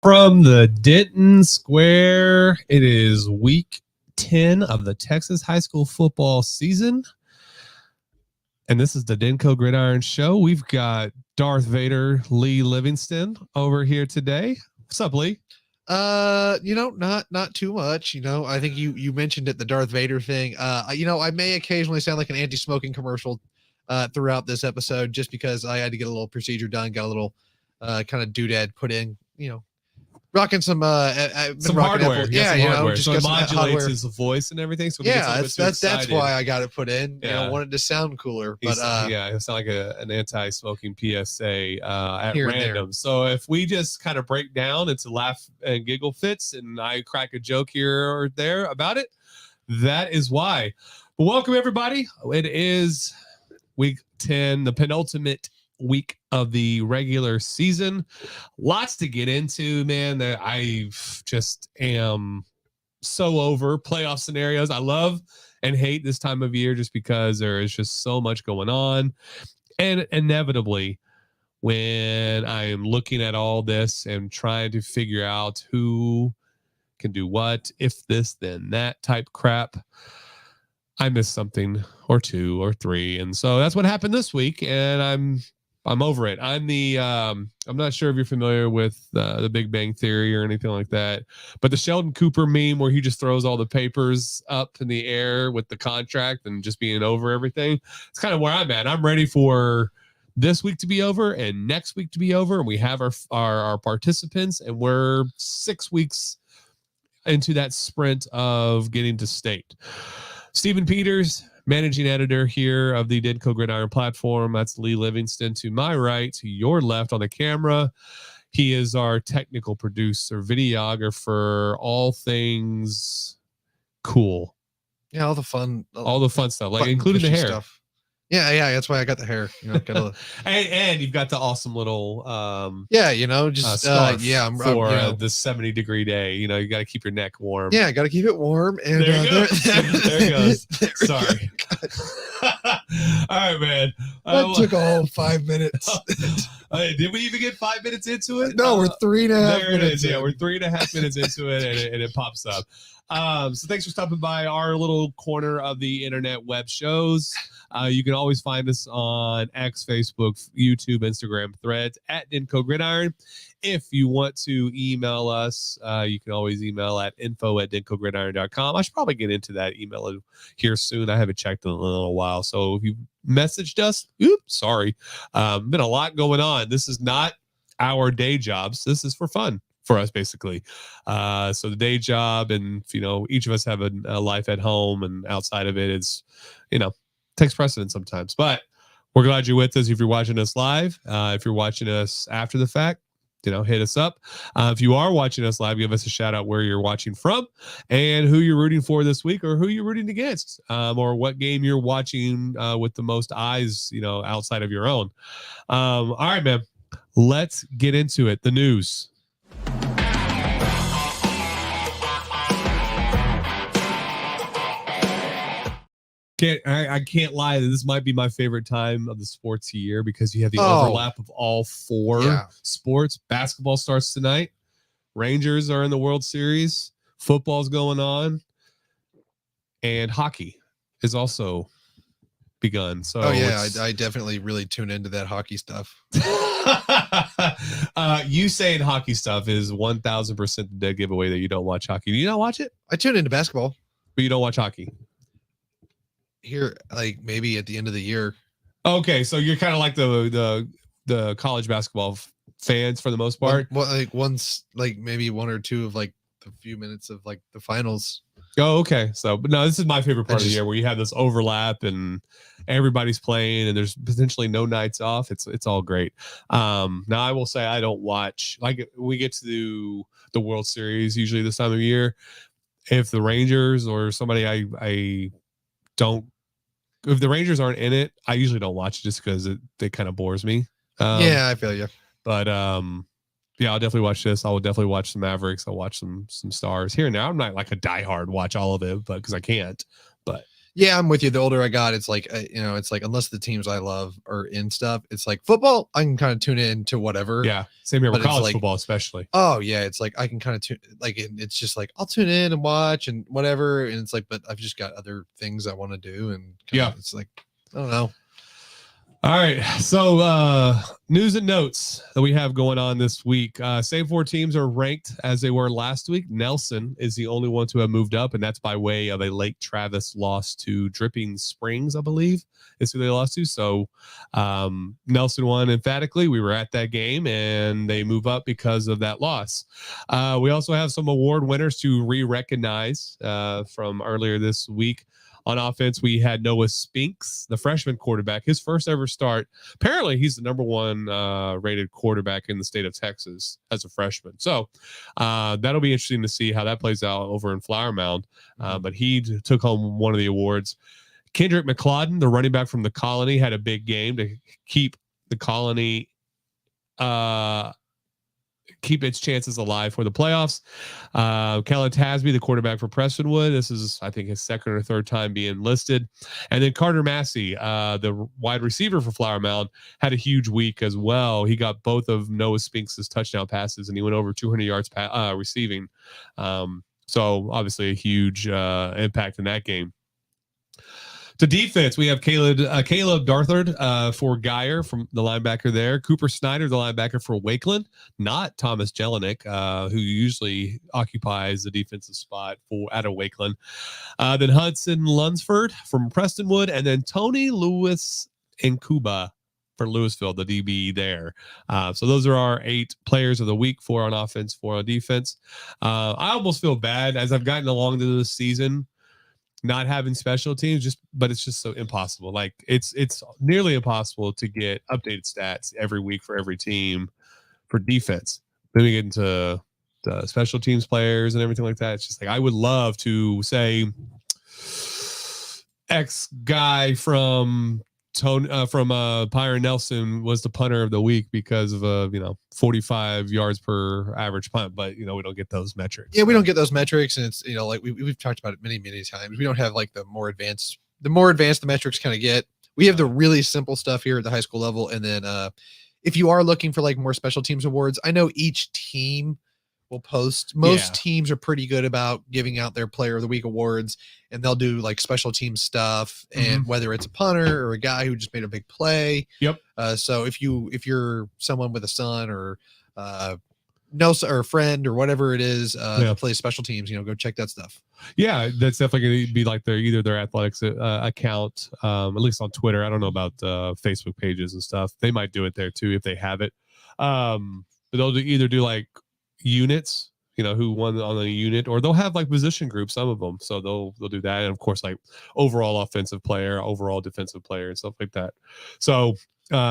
from the Denton Square. It is week 10 of the Texas high school football season. And this is the Denko Gridiron Show. We've got Darth Vader Lee Livingston over here today. What's up, Lee? Not too much. I think you mentioned it, the Darth Vader thing. I may occasionally sound like an anti-smoking commercial throughout this episode just because I had to get a little procedure done, got a little kind of doodad put in, rocking some hardware. Apple. Yeah, hardware. Just so it got modulates his voice and everything. So that's why I got it put in. Yeah. Wanted to sound cooler, but it sounds like an anti-smoking PSA at here random. So if we just kind of break down, it's a laugh and giggle fits, and I crack a joke here or there about it. That is why. But welcome everybody. It is week 10, the penultimate week of the regular season. Lots to get into, man. That I just am so over playoff scenarios. I love and hate this time of year just because there is just so much going on. And inevitably, when I am looking at all this and trying to figure out who can do what, if this, then that type crap, I missed something or two or three. And so that's what happened this week. And I'm over it. I'm not sure if you're familiar with the Big Bang Theory or anything like that, but the Sheldon Cooper meme where he just throws all the papers up in the air with the contract and just being over everything. It's kind of where I'm at. I'm ready for this week to be over and next week to be over. And we have our participants, and we're 6 weeks into that sprint of getting to state. Stephen Peters, managing editor here of the Denko Gridiron platform. That's Lee Livingston to my right, to your left on the camera. He is our technical producer, videographer, all things cool. Yeah, all the fun stuff, like including the hair. Stuff. Yeah. That's why I got the hair. And you've got the awesome little scarf for the 70-degree day. You got to keep your neck warm. Yeah, got to keep it warm. And there it goes. Sorry. All right, man. That took a whole 5 minutes. Did we even get 5 minutes into it? No, we're 3.5 there minutes. It is. Yeah, we're 3.5 minutes into it, and it pops up. So thanks for stopping by our little corner of the internet web shows. You can always find us on X, Facebook, YouTube, Instagram, Threads at Denko Gridiron. If you want to email us, you can always email at info@denkogridiron.com. I should probably get into that email here soon. I haven't checked in a little while. So if you messaged us, sorry. Been a lot going on. This is not our day jobs. This is for fun for us, basically. So the day job, and each of us have a life at home, and outside of it is, takes precedence sometimes. But we're glad you're with us. If you're watching us live, if you're watching us after the fact, hit us up. If you are watching us live, give us a shout out where you're watching from and who you're rooting for this week, or who you're rooting against, or what game you're watching with the most eyes, outside of your own. All right, man, let's get into it. The news. I can't lie. This might be my favorite time of the sports year because you have the overlap of all four sports. Basketball starts tonight. Rangers are in the World Series. Football's going on. And hockey is also begun. So I definitely really tune into that hockey stuff. You saying hockey stuff is 1,000% the dead giveaway that you don't watch hockey. Do you not watch it? I tune into basketball. But you don't watch hockey? Here, like maybe at the end of the year. Okay, so you're kind of like the college basketball fans for the most part. Once maybe one or two of the few minutes of the finals. Oh, okay. So, but no, this is my favorite part of the year where you have this overlap and everybody's playing and there's potentially no nights off. It's all great. Now I will say I don't watch, we get to the World Series usually this time of year. If the Rangers or somebody I don't. If the Rangers aren't in it, I usually don't watch it just because it kind of bores me. I feel you. But I'll definitely watch this. I will definitely watch some Mavericks. I'll watch some Stars here and now. I'm not like a diehard watch all of it, but because I can't. But Yeah, I'm with you. The older I got, it's like, it's like, unless the teams I love are in stuff, it's like football, I can kind of tune in to whatever. Yeah. Same here with But it's college like, football, especially. oh yeah, it's like I can kind of tune, like it's just like I'll tune in and watch and whatever, and it's like, but I've just got other things I want to do, and Yeah. it's like, I don't know. All right. So news and notes that we have going on this week. Same four teams are ranked as they were last week. Nelson is the only one to have moved up, and that's by way of a Lake Travis loss to Dripping Springs, I believe, is who they lost to. So Nelson won emphatically. We were at that game, and they move up because of that loss. We also have some award winners to re-recognize from earlier this week. On offense, we had Noah Spinks, the freshman quarterback, his first ever start. Apparently, he's the number one rated quarterback in the state of Texas as a freshman. So that'll be interesting to see how that plays out over in Flower Mound. But he took home one of the awards. Kendrick McLeodin, the running back from the Colony, had a big game to keep the Colony keep its chances alive for the playoffs. Kellen Tasby, the quarterback for Prestonwood. This is, I think, his second or third time being listed. And then Carter Massey, the wide receiver for Flower Mound, had a huge week as well. He got both of Noah Spinks' touchdown passes, and he went over 200 yards receiving. So obviously a huge impact in that game. To defense, we have Caleb Darthard for Geyer from the linebacker there. Cooper Snyder, the linebacker for Wakeland, not Thomas Jelinek, who usually occupies the defensive spot out of Wakeland. Then Hudson Lunsford from Prestonwood, and then Tony Lewis in Cuba for Louisville, the DB there. So those are our 8 players of the week, 4 on offense, 4 on defense. I almost feel bad as I've gotten along to this season, not having special teams, but it's just so impossible. Like it's nearly impossible to get updated stats every week for every team for defense. Then we get into the special teams players and everything like that. It's just like, I would love to say X guy from Pyron Nelson was the punter of the week because of 45 yards per average punt, but we don't get those metrics. Yeah, we don't get those metrics, and it's like we've talked about it many times. We don't have like the more advanced the metrics kind of get. We have the really simple stuff here at the high school level, and then if you are looking for like more special teams awards, I know each team will post. Most teams are pretty good about giving out their player of the week awards, and they'll do like special team stuff, and whether it's a punter or a guy who just made a big play. Yep. So if you're someone with a son or or a friend or whatever it is that plays special teams, go check that stuff. Yeah, that's definitely going to be like either their athletics account, at least on Twitter. I don't know about Facebook pages and stuff. They might do it there too if they have it. But they'll either do like units, who won on the unit, or they'll have like position groups, some of them. So they'll do that, and of course like overall offensive player, overall defensive player, and stuff like that. So we're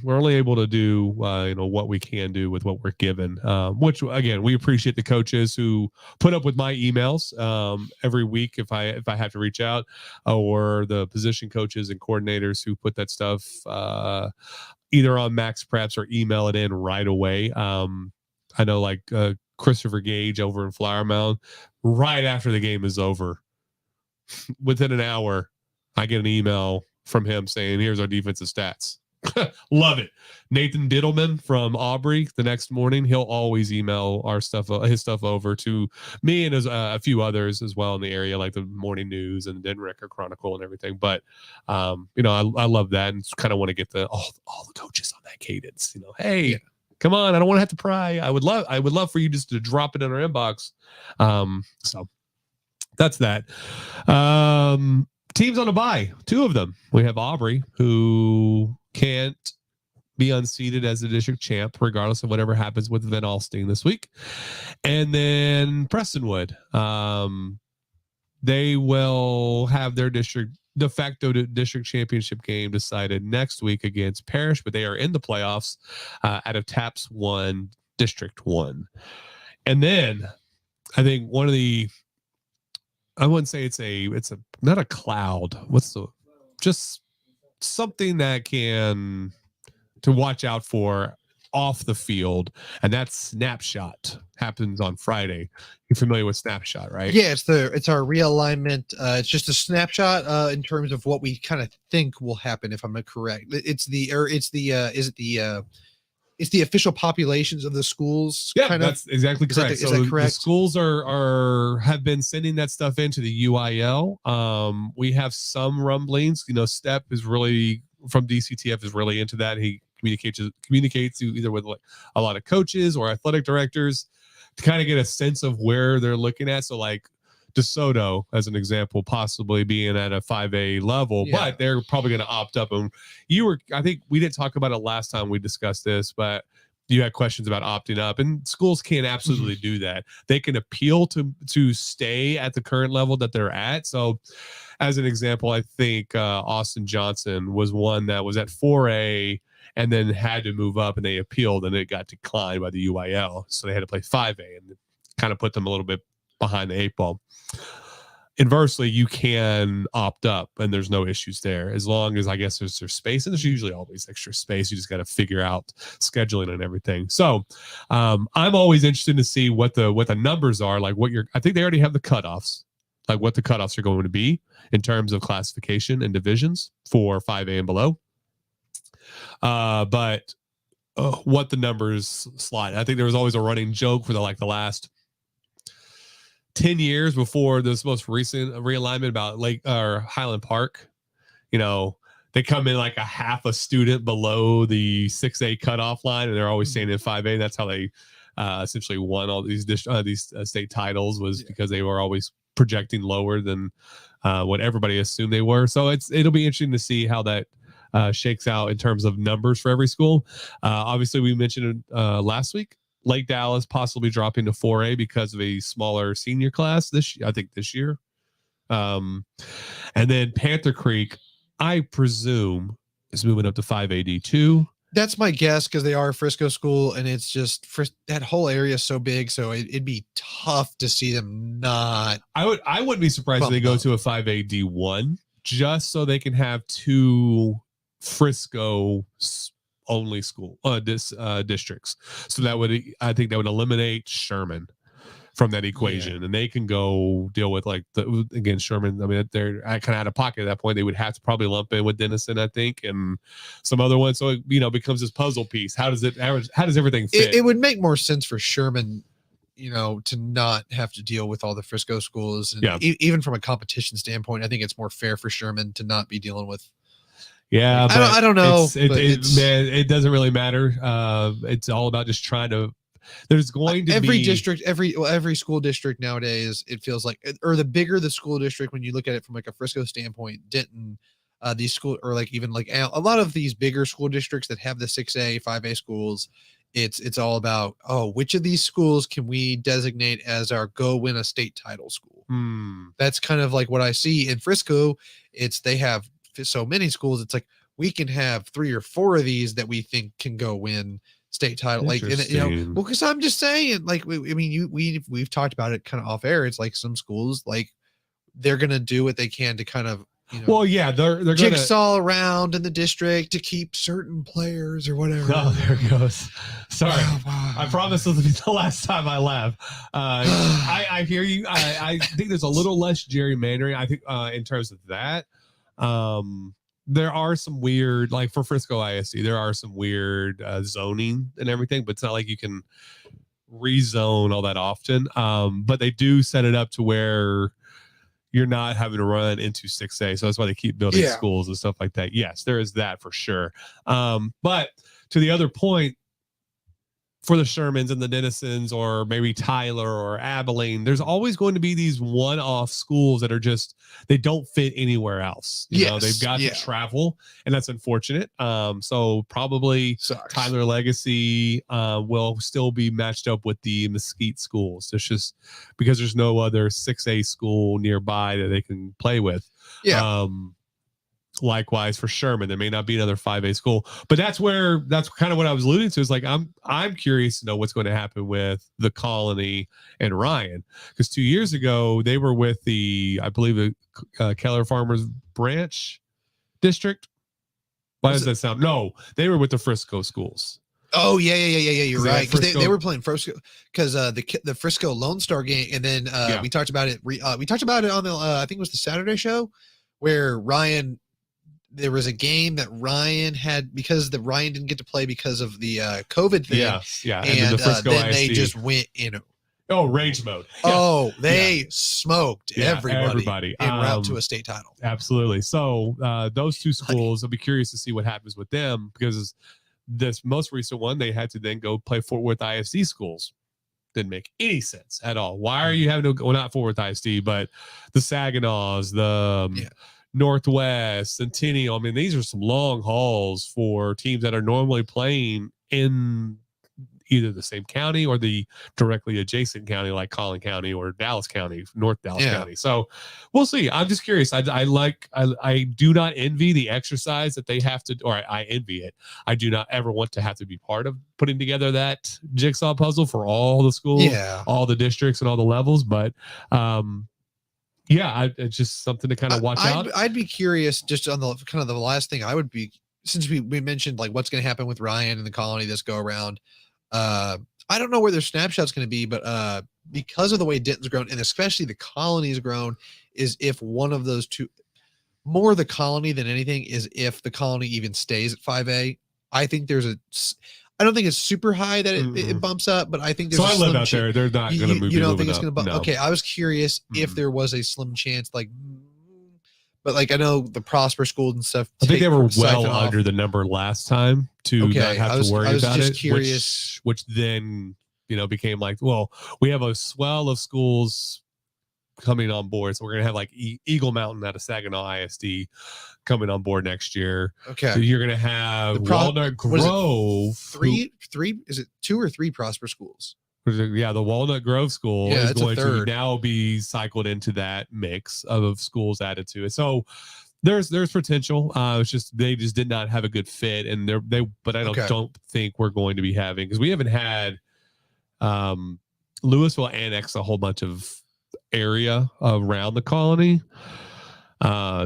only able to do what we can do with what we're given, which again, we appreciate the coaches who put up with my emails every week if I have to reach out, or the position coaches and coordinators who put that stuff either on Max Preps or email it in right away. I know like Christopher Gage over in Flower Mound, right after the game is over, within an hour, I get an email from him saying, here's our defensive stats. Love it. Nathan Diddleman from Aubrey, the next morning, he'll always email his stuff over to me and a few others as well in the area, like the Morning News and the Denver Record Chronicle and everything. But I love that, and kind of want to get all the coaches on that cadence. Hey, come on, I don't want to have to pry. I would love for you just to drop it in our inbox. So that's that. Teams on a bye, 2 of them. We have Aubrey, who can't be unseated as the district champ, regardless of whatever happens with Van Alstyne this week. And then Prestonwood. They will have their de facto district championship game decided next week against Parrish, but they are in the playoffs out of TAPS 1, District 1. And then I think one of the, I wouldn't say it's not a cloud. Just something that to watch out for off the field, and that's Snapshot. Happens on Friday. You're familiar with Snapshot, right? Yeah, it's our realignment. It's just a snapshot in terms of what we kind of think will happen. If I'm correct, it's the official populations of the schools. Yeah, that's exactly correct. Is that correct? The schools have been sending that stuff into the UIL. We have some rumblings. Step is really from DCTF is really into that. He communicates either with like a lot of coaches or athletic directors to kind of get a sense of where they're looking at. So like DeSoto, as an example, possibly being at a 5A level, but they're probably going to opt up. And I think we didn't talk about it last time we discussed this, but you had questions about opting up, and schools can absolutely do that. They can appeal to stay at the current level that they're at. So as an example, I think Austin Johnson was one that was at 4A and then had to move up, and they appealed, and it got declined by the UIL. So they had to play 5A, and kind of put them a little bit behind the 8 ball. Inversely, you can opt up, and there's no issues there, as long as I guess there's space, and there's usually always extra space. You just got to figure out scheduling and everything. So I'm always interested to see what the numbers are, like I think they already have the cutoffs, like what the cutoffs are going to be in terms of classification and divisions for 5A and below. But what the numbers slide. I think there was always a running joke for the last 10 years before this most recent realignment about Highland Park. They come in like a half a student below the 6A cutoff line, and they're always staying in 5A. That's how they essentially won all these state titles, was because they were always projecting lower than what everybody assumed they were. So it'll be interesting to see how that shakes out in terms of numbers for every school. Obviously, we mentioned last week, Lake Dallas possibly dropping to 4A because of a smaller senior class this year. And then Panther Creek, I presume, is moving up to 5AD2. That's my guess, because they are a Frisco school, and it's just that whole area is so big, so it'd be tough to see them not. I wouldn't be surprised if they go to a 5AD1, just so they can have 2 Frisco only school districts. So I think that would eliminate Sherman from that equation, and they can go deal with Sherman. I mean, they're kind of out of pocket at that point. They would have to probably lump in with Denison, I think, and some other ones. So it becomes this puzzle piece. How does everything fit? It would make more sense for Sherman, to not have to deal with all the Frisco schools. And even from a competition standpoint, I think it's more fair for Sherman to not be dealing with. Yeah, but I don't know. Man, it doesn't really matter. It's all about just trying to. There's going to every district, every school district nowadays, it feels like, or the bigger the school district, when you look at it from like a Frisco standpoint, Denton, these school, or like even like a lot of these bigger school districts that have the 6A, 5A schools, it's all about, which of these schools can we designate as our go win a state title school? That's kind of like what I see in Frisco. They have so many schools. It's like, we can have 3 or 4 of these that we think can go win state title. Like, because I'm just saying, like, we've talked about it kind of off air. It's like some schools, like, they're gonna do what they can to kind of, they're jigsaw around in the district to keep certain players or whatever. Oh, there it goes. Sorry, I promise this will be the last time I laugh. I hear you. I think there's a little less gerrymandering. I think in terms of that, there are some weird, like for Frisco ISD, there are some weird zoning and everything, but it's not like you can rezone all that often. But they do set it up to where you're not having to run into 6A. So that's why they keep building schools and stuff like that. Yes, there is that for sure. But to the other point, for the Shermans and the Denisons, or maybe Tyler or Abilene, there's always going to be these one-off schools that are just, they don't fit anywhere else. They've got to travel, and that's unfortunate. So probably sucks. Tyler Legacy will still be matched up with the Mesquite schools. It's just because there's no other 6A school nearby that they can play with. Likewise for Sherman, there may not be another 5A school, but that's kind of what I was alluding to. Is like, I'm curious to know what's going to happen with the Colony and Ryan, because 2 years ago they were with I believe the Keller Farmers Branch District. Why does that sound? No, they were with the Frisco schools. Oh yeah. You're 'Cause they had right, because they Frisco- were playing Frisco, because the Frisco Lone Star game, and then Yeah. we talked about it. We talked about it on the I think it was the Saturday show, where Ryan. There was a game that Ryan had, because Ryan didn't get to play because of the COVID thing. Yeah. And then the Frisco then they ISD. just went in. Range mode. Oh, they smoked everybody en route to a state title. Absolutely. So those two schools, I'll be curious to see what happens with them, because this most recent one, they had to then go play Fort Worth ISD schools. Didn't make any sense at all. Why are you having to go, not Fort Worth ISD, but the Saginaw's, the Northwest, Centennial? I mean, these are some long hauls for teams that are normally playing in either the same county or the directly adjacent county, like Collin County or Dallas County, North Dallas County. So we'll see. I'm just curious. I do not envy the exercise that they have to, or I envy it. I do not ever want to have to be part of putting together that jigsaw puzzle for all the schools, all the districts, and all the levels. But it's just something to kind of watch out. I'd be curious, just on the kind of the last thing I would be, since we mentioned like what's going to happen with Ryan and the Colony this go around. I don't know where their snapshot's going to be, but because of the way Denton's grown, and especially the Colony's grown, is if one of those two, more the Colony than anything, is if the Colony even stays at 5A. I think I don't think it's super high that it bumps up, but I think there's. So I live out there. They're not going to move. You don't think it's going to bump? No. Okay, I was curious if there was a slim chance, but I know the Prosper schools and stuff. I think they were well under the number last time to not have to worry about it. Curious. Which then became like, well, we have a swell of schools coming on board, so we're gonna have like Eagle Mountain out of Saginaw ISD coming on board next year. Okay, so you're gonna have Walnut Grove. Three? Is it 2 or 3 Prosper schools? Yeah, the Walnut Grove school is going to now be cycled into that mix of schools added to it. So there's potential. It's just they just did not have a good fit, and but I don't think we're going to be having, because we haven't had Louisville annex a whole bunch of area around the Colony.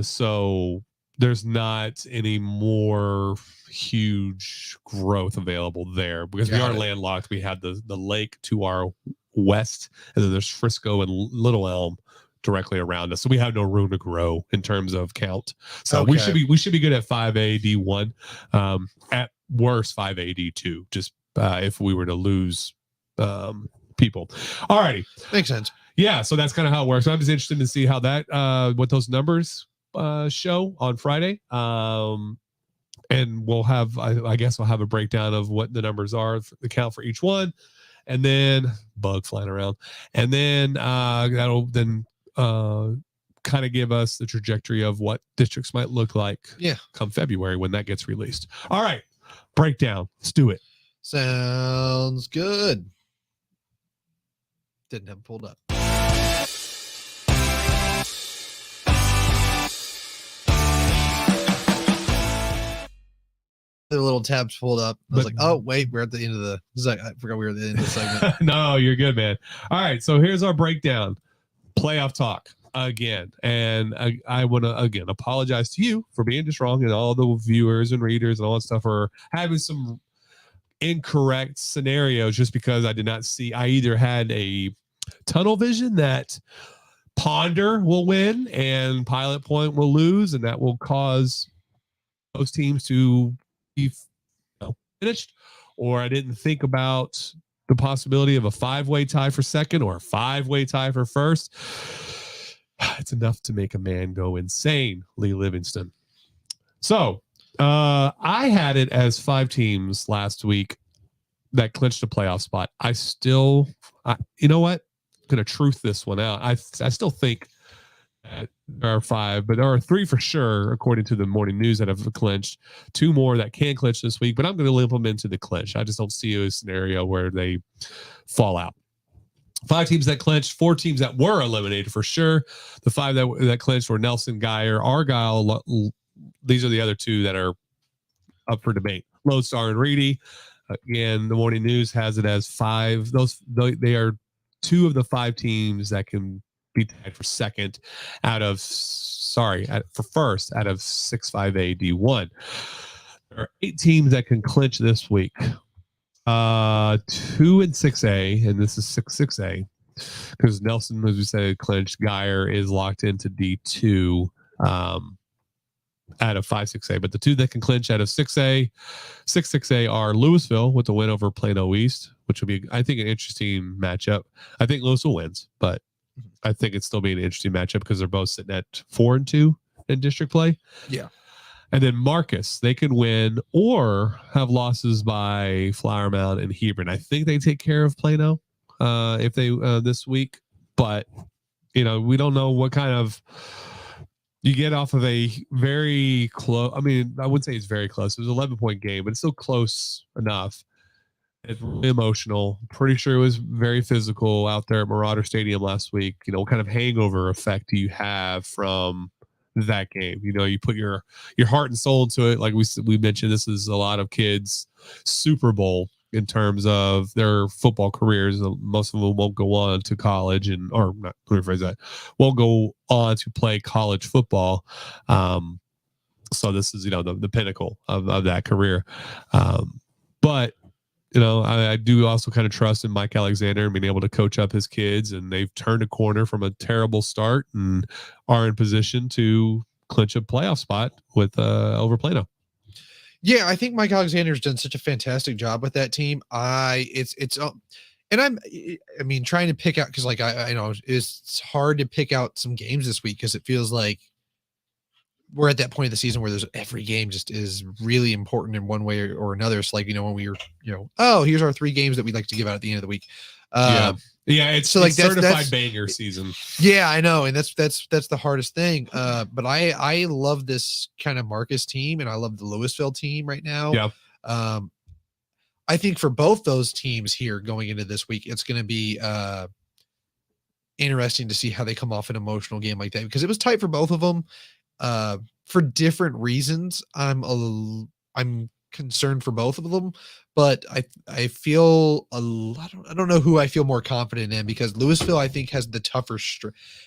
So there's not any more huge growth available there, because we are landlocked. We have the lake to our west, and then there's Frisco and Little Elm directly around us. So we have no room to grow in terms of count. So we should be good at 5A D1, at worst 5A D2, just if we were to lose people. All righty. Makes sense. Yeah, so that's kind of how it works. I'm just interested to see how that what those numbers show on Friday. And we'll have, I guess we'll have a breakdown of what the numbers are, the count for each one, and then bug flying around, and then that'll then kind of give us the trajectory of what districts might look like come February when that gets released. All right, breakdown. Let's do it. Sounds good. Didn't have it pulled up. The little tabs pulled up. I was like, oh, wait, we're at the end of the. I forgot we were at the end of the segment. No, you're good, man. All right, so here's our breakdown. Playoff talk again. And I want to, again, apologize to you for being just wrong, and all the viewers and readers and all that stuff for having some incorrect scenarios, just because I did not see. I either had a tunnel vision that Ponder will win and Pilot Point will lose, and that will cause those teams to be finished, or I didn't think about the possibility of a 5-way tie for second or a 5-way tie for first. It's enough to make a man go insane, Lee Livingston. So I had it as 5 teams last week that clinched a playoff spot. You know what? I'm going to truth this one out. I still think there are 5, but there are 3 for sure, according to the morning news, that have clinched. 2 more that can clinch this week, but I'm going to limp them into the clinch. I just don't see a scenario where they fall out. 5 teams that clinched, 4 teams that were eliminated for sure. The 5 that clinched were Nelson, Geyer, Argyle. These are the other 2 that are up for debate. Lodestar and Reedy. Again, the morning news has it as 5. They are 2 of the 5 teams that can be tied for second for first out of 6-5A D1. There are 8 teams that can clinch this week. 2 and 6A, and this is 6A because Nelson, as we said, clinched. Geyer is locked into D2 out of 5-6A, but the two that can clinch out of 6A are Louisville with the win over Plano East, which will be, I think, an interesting matchup. I think Louisville wins, but I think it's still be an interesting matchup because they're both sitting at 4-2 in district play. Yeah. And then Marcus, they can win or have losses by Flower Mound and Hebron. I think they take care of Plano if they this week, but we don't know what kind of you get off of a very close. I mean, I wouldn't say it's very close. It was an 11-point game, but it's still close enough. It's really emotional. Pretty sure it was very physical out there at Marauder Stadium last week. What kind of hangover effect do you have from that game? You put your heart and soul into it. Like we mentioned, this is a lot of kids' Super Bowl in terms of their football careers. Most of them won't go on to college or not, let me rephrase that, won't go on to play college football. So this is, the pinnacle of that career. But I do also kind of trust in Mike Alexander and being able to coach up his kids, and they've turned a corner from a terrible start and are in position to clinch a playoff spot with over Plano. Yeah, I think Mike Alexander's done such a fantastic job with that team. Trying to pick out, because I know it's hard to pick out some games this week because it feels like we're at that point of the season where there's every game just is really important in one way or another. It's like, when we were, here's our 3 games that we'd like to give out at the end of the week. It's so it's certified banger season. Yeah, I know. And that's the hardest thing. But I love this kind of Marcus team, and I love the Louisville team right now. Yeah. I think for both those teams here going into this week, it's going to be interesting to see how they come off an emotional game like that, because it was tight for both of them for different reasons. I'm concerned for both of them, but I feel I don't know who I feel more confident in, because Louisville, I think, has the tougher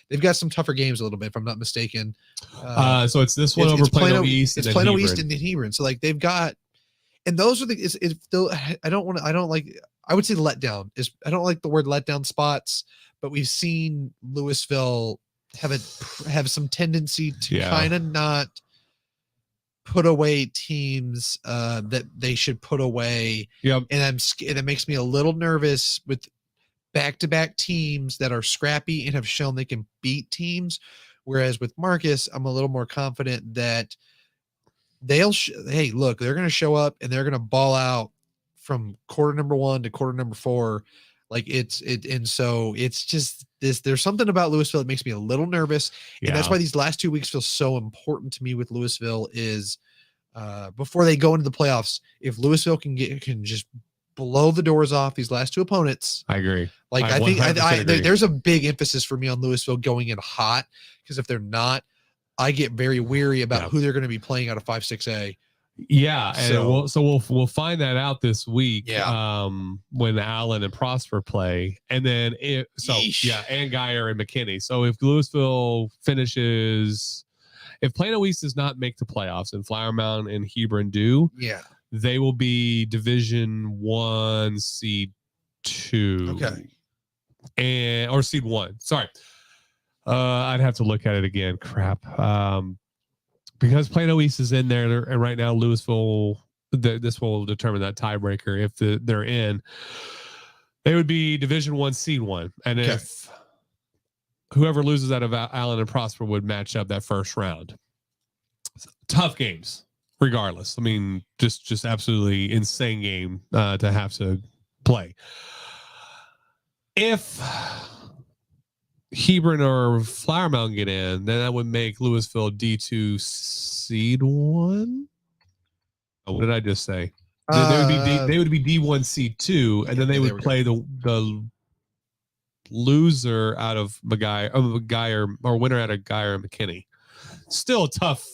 they've got some tougher games a little bit, if I'm not mistaken. So it's this one over Plano East. It's Plano East and then Hebron. So they've got, and those are I would say letdown is, I don't like the word letdown spots, but we've seen Louisville have some tendency to kind of not put away teams that they should put away. Yep. And that makes me a little nervous with back-to-back teams that are scrappy and have shown they can beat teams. Whereas with Marcus, I'm a little more confident that they're going to show up and they're going to ball out from quarter number 1 to quarter number 4. And so it's just this, there's something about Louisville that makes me a little nervous. And that's why these last 2 weeks feel so important to me with Louisville is before they go into the playoffs, if Louisville can just blow the doors off these last 2 opponents. I agree. I think there's a big emphasis for me on Louisville going in hot, because if they're not, I get very weary about who they're going to be playing out of 5-6A. Yeah, and we'll find that out this week. Yeah. When Allen and Prosper play, and then and Geyer and McKinney. So if Louisville finishes, if Plano East does not make the playoffs and Flower Mound and Hebron do, they will be Division 1 seed 2. Okay. Or seed 1. Sorry. I'd have to look at it again. Crap. Because Plano East is in there, and right now Louisville, this will determine that tiebreaker. If they're in, they would be Division 1 seed 1, and if whoever loses out of Allen and Prosper would match up that first round. Tough games, regardless. I mean, just absolutely insane game to have to play. If Hebron or Flower Mound get in, then that would make Louisville D2 seed 1. What did I just say? They would be D1 seed 2, and then they would play the loser out of Geyer or winner out of Geyer and McKinney. Still tough.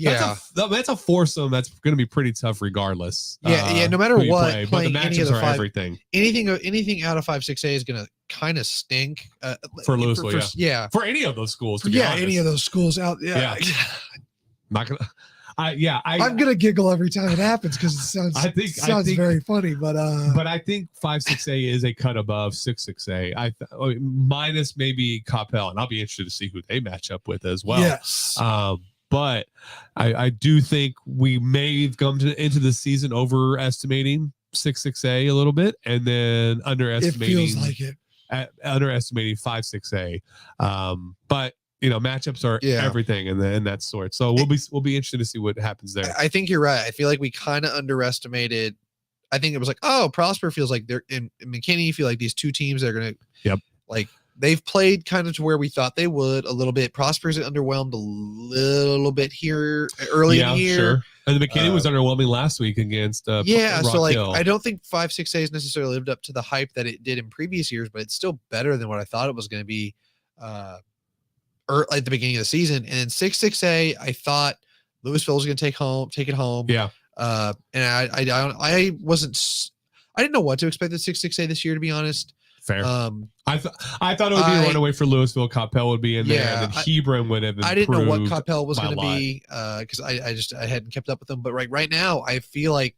Yeah, that's a foursome. That's going to be pretty tough, regardless. No matter what, but the matches are everything. Anything out of 5-6A is going to kind of stink for Louisville. For any of those schools. To be honest. Any of those schools out. Yeah. Not gonna. I'm gonna giggle every time it happens because it sounds very funny. But I think 5-6A is a cut above 6-6A. Minus maybe Coppell, and I'll be interested to see who they match up with as well. Yes. But I do think we may have come into the season overestimating 6-6A a little bit, and then underestimating. It feels like it. Underestimating 5-6A. But matchups are everything and that sort. So we'll be interested to see what happens there. I think you're right. I feel like we kind of underestimated. I think it was like, oh, Prosper feels like they're in McKinney. You feel like these two teams are gonna like they've played kind of to where we thought they would a little bit. Prosper's underwhelmed a little bit here early in the year. Sure. And the McKinney was underwhelming last week against Rock so like Hill. I don't think 5-6A has necessarily lived up to the hype that it did in previous years, but it's still better than what I thought it was going to be at the beginning of the season. And then 6-6A, I thought Louisville was going to take it home. Yeah. And I didn't know what to expect at 6-6A this year, to be honest. Fair. I thought it would be a runaway for Louisville. Coppell would be in there, and then Hebron would have improved. I didn't know what Coppell was going to be because I hadn't kept up with them. But right now, I feel like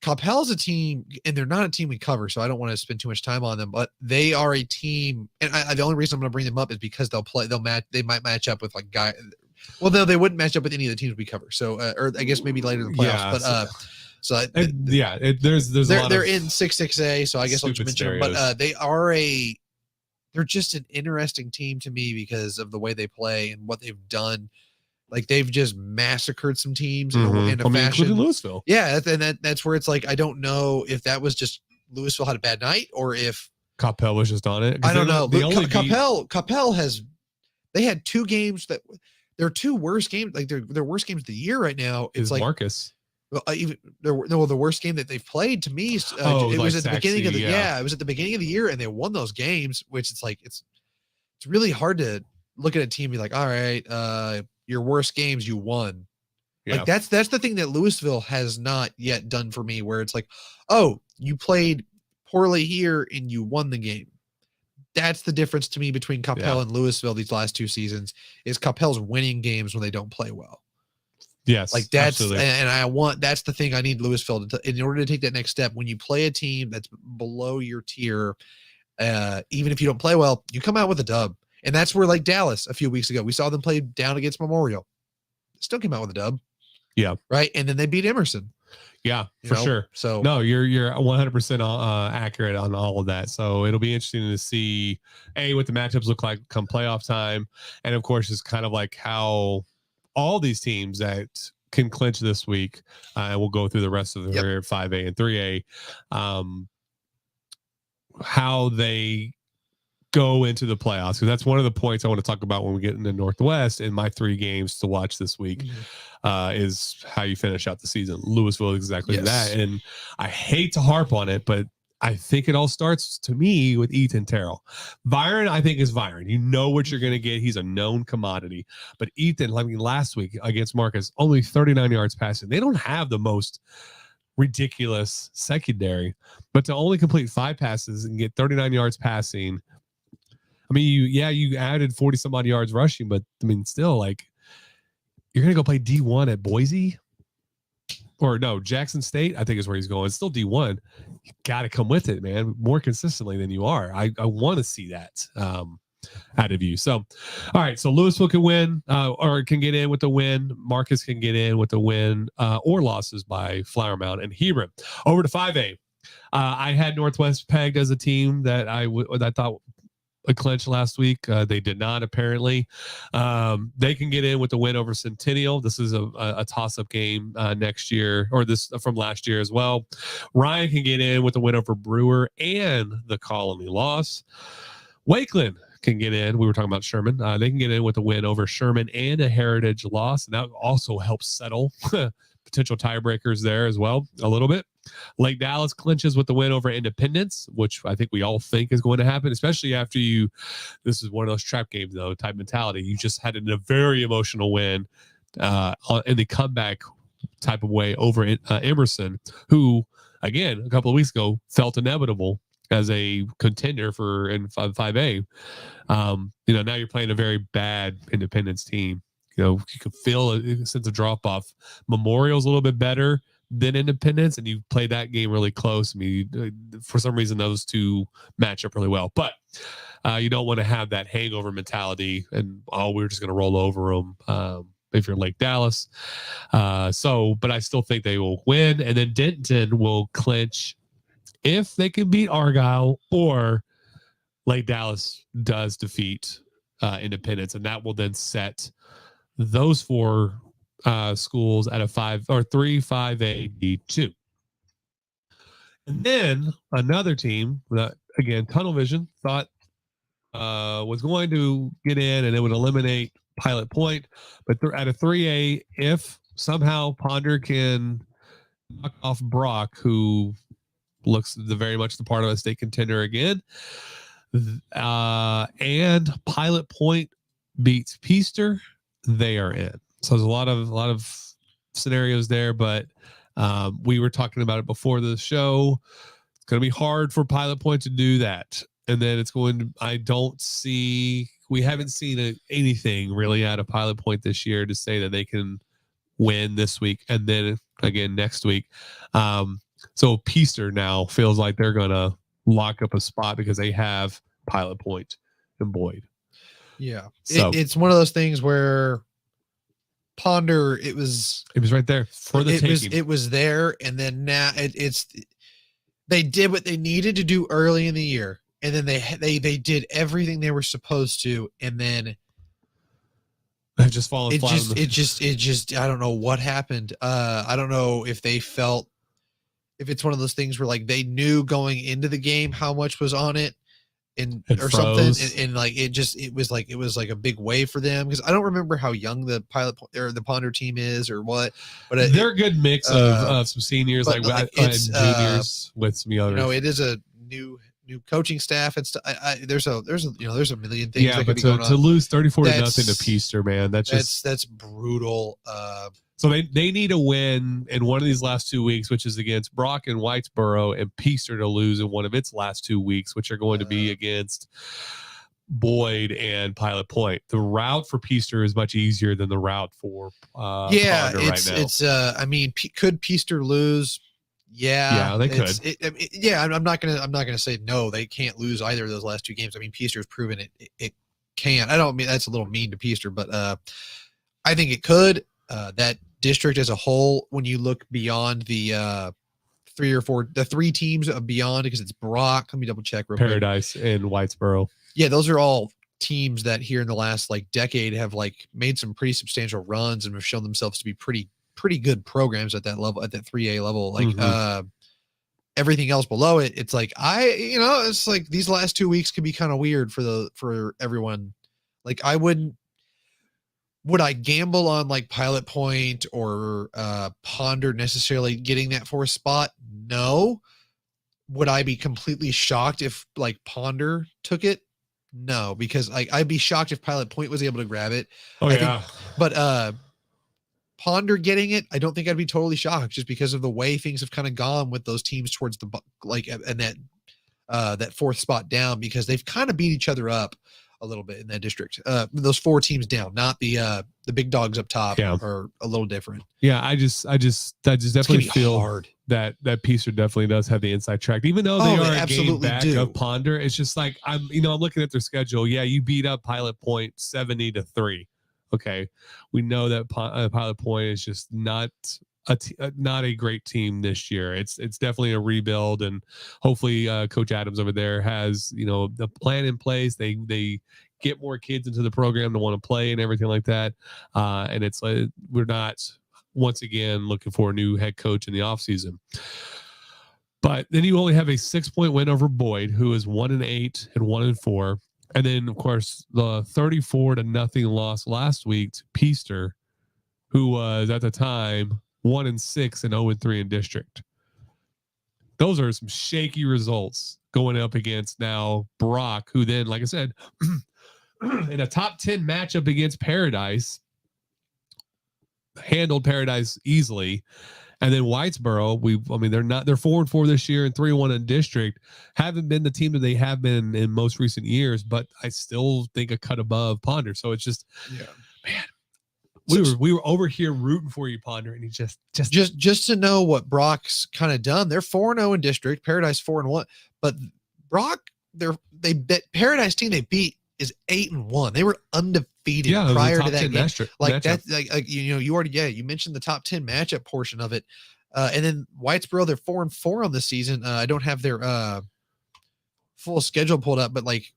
Coppell's a team, and they're not a team we cover, so I don't want to spend too much time on them. But they are a team, and the only reason I'm going to bring them up is because they might match up with like guy. Well, no, they wouldn't match up with any of the teams we cover. So, or I guess maybe later in the playoffs. There's a lot. They're in 6-6A, so I guess I'll just mention them. But they're just an interesting team to me because of the way they play and what they've done. Like they've just massacred some teams in a fashion. Including Louisville. Yeah, and that's where it's like I don't know if that was just Louisville had a bad night or if Coppell was just on it. I don't know. Coppell they had two games that their two worst games, like their worst games of the year right now. It's like Marcus. Well, even the worst game that they've played to me, it was at the beginning of the it was at the beginning of the year, and they won those games. Which it's like it's really hard to look at a team and be like, all right, your worst games you won. Yeah. Like that's the thing that Louisville has not yet done for me, where it's like, oh, you played poorly here and you won the game. That's the difference to me between Coppell and Louisville these last two seasons. Is Coppell's winning games when they don't play well. Yes, like that's absolutely. And that's the thing I need Louisville in order to take that next step. When you play a team that's below your tier, even if you don't play well, you come out with a dub. And that's where, like Dallas a few weeks ago, we saw them play down against Memorial, still came out with a dub. Yeah, right. And then they beat Emerson. Yeah, for sure. So no, you're 100% accurate on all of that. So it'll be interesting to see what the matchups look like come playoff time, and of course, it's kind of like how all these teams that can clinch this week, and we'll go through the rest of the 5A and 3A, how they go into the playoffs, because that's one of the points I want to talk about when we get into Northwest. In my 3 games to watch this week, is how you finish out the season. Louisville is exactly that, and I hate to harp on it, but I think it all starts to me with Ethan Terrell. Byron, I think, is Byron. You know what you're going to get. He's a known commodity. But Ethan, last week against Marcus, only 39 yards passing. They don't have the most ridiculous secondary, but to only complete 5 passes and get 39 yards passing. I mean, you added 40 some odd yards rushing, but I mean, still, like, you're going to go play D1 at Boise? Or no, Jackson State, I think is where he's going. It's still D1. You got to come with it, man, more consistently than you are. I want to see that out of you. So, all right. So Louisville can win or can get in with the win. Marcus can get in with the win or losses by Flower Mound and Hebron. Over to 5A. I had Northwest pegged as a team that I thought a clinch last week. They did not, apparently. They can get in with the win over Centennial. This is a toss-up game next year, or this from last year as well. Ryan can get in with the win over Brewer and the Colony loss. Wakeland can get in. We were talking about Sherman. They can get in with a win over Sherman and a Heritage loss, and that also helps settle potential tiebreakers there as well a little bit. Lake Dallas clinches with the win over Independence, which I think we all think is going to happen, especially after this is one of those trap games, though, type mentality. You just had a very emotional win in the comeback type of way over Emerson, who, again, a couple of weeks ago felt inevitable as a contender in 5A. Now you're playing a very bad Independence team. you can feel a sense of drop off. Memorial's a little bit better than Independence, and you play that game really close. I mean, for some reason, those two match up really well, but you don't want to have that hangover mentality and, we're just going to roll over them. If you're Lake Dallas. But I still think they will win. And then Denton will clinch if they can beat Argyle or Lake Dallas does defeat Independence. And that will then set those four schools at a 3-5A D2. And then another team that, again, Tunnel Vision thought was going to get in and it would eliminate Pilot Point, but at a 3A, if somehow Ponder can knock off Brock, who looks very much the part of a state contender again, and Pilot Point beats Peaster, they are in. So there's a lot of scenarios there, but we were talking about it before the show. It's going to be hard for Pilot Point to do that. And then we haven't seen anything really out of Pilot Point this year to say that they can win this week and then again next week. So Peaster now feels like they're going to lock up a spot because they have Pilot Point and Boyd. Yeah. So it's one of those things where Ponder, it was right there for the taking. It was there. And then now they did what they needed to do early in the year. And then they did everything they were supposed to, and then they've just fallen flat. It just I don't know what happened. I don't know if they felt, if it's one of those things where like they knew going into the game how much was on it, or something, and like it was like a big wave for them, because I don't remember how young the Pilot or the Ponder team is or what, but they're a good mix of some seniors and juniors with some others. It is a new coaching staff and stuff. There's a million things. Yeah, but to lose 34 to nothing to Peaster, man, that's brutal. So they need a win in one of these last 2 weeks, which is against Brock and Whitesboro, and Peaster to lose in one of its last 2 weeks, which are going to be against Boyd and Pilot Point. The route for Peaster is much easier than the route for Ponder right now. It's I mean, could Peaster lose? Yeah, they could. I'm not gonna say no. They can't lose either of those last 2 games. I mean, Peaster's proven it can. I don't mean that's a little mean to Peaster, but I think it could. That district as a whole, when you look beyond the 3 teams beyond, because it's Brock. Let me double check real quick. Paradise and Whitesboro. Yeah, those are all teams that here in the last decade have made some pretty substantial runs and have shown themselves to be pretty good programs at that level, at that 3A level. Everything else below it, it's it's like these last 2 weeks could be kind of weird for everyone. Would I gamble on Pilot Point or Ponder necessarily getting that 4th spot? No. Would I be completely shocked if Ponder took it? No, because I'd be shocked if Pilot Point was able to grab it. But Ponder getting it, I don't think I'd be totally shocked, just because of the way things have kind of gone with those teams towards the and that 4th spot down, because they've kind of beat each other up a little bit in that district. Those 4 teams down, not the big dogs up top, are a little different. Yeah, I just definitely feel hard that Peaster definitely does have the inside track, even though they are a game back of Ponder. It's just I'm looking at their schedule. Yeah, you beat up Pilot Point 70-3. Okay, we know that Pilot Point is just not a great team this year. It's definitely a rebuild, and hopefully Coach Adams over there has the plan in place. They get more kids into the program to want to play and everything like that. And it's we're not once again looking for a new head coach in the offseason. But then you only have a 6-point win over Boyd, who is 1-8 and 1-4. And then, of course, the 34-0 loss last week to Peaster, who was at the time 1-6 and 0-3 in district. Those are some shaky results going up against now Brock, who then, like I said, in a top 10 matchup against Paradise, handled Paradise easily. And then Whitesboro, they're 4-4 this year and 3-1 in district. Haven't been the team that they have been in most recent years, but I still think a cut above Ponder. So it's just, man, we were over here rooting for you, Ponder, and he just to know what Brock's kind of done. They're 4-0 in district, Paradise 4-1, but Brock, they bet Paradise team they beat is 8-1. They were undefeated prior to that game. You mentioned the top 10 matchup portion of it. And then Whitesboro, they're 4-4 on the season. I don't have their full schedule pulled up, but like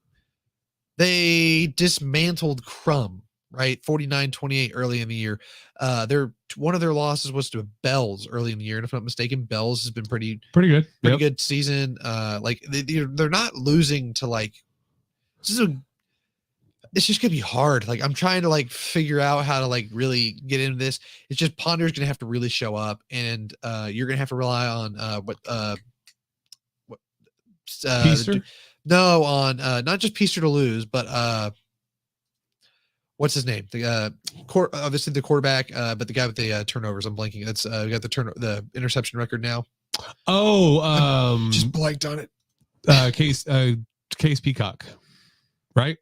they dismantled Crum, right? 49-28 early in the year. One of their losses was to Bells early in the year. And if I'm not mistaken, Bells has been pretty good. Good season. Like they're not losing to like, it's just gonna be hard. Like I'm trying to like figure out how to like really get into this. It's just Ponder's gonna have to really show up, and you're gonna have to rely on Peaster? Not just Peaster to lose, but what's his name? The obviously the quarterback, but the guy with the turnovers. I'm blanking. That's we got the interception record now. Just blanked on it. Case Peacock, right?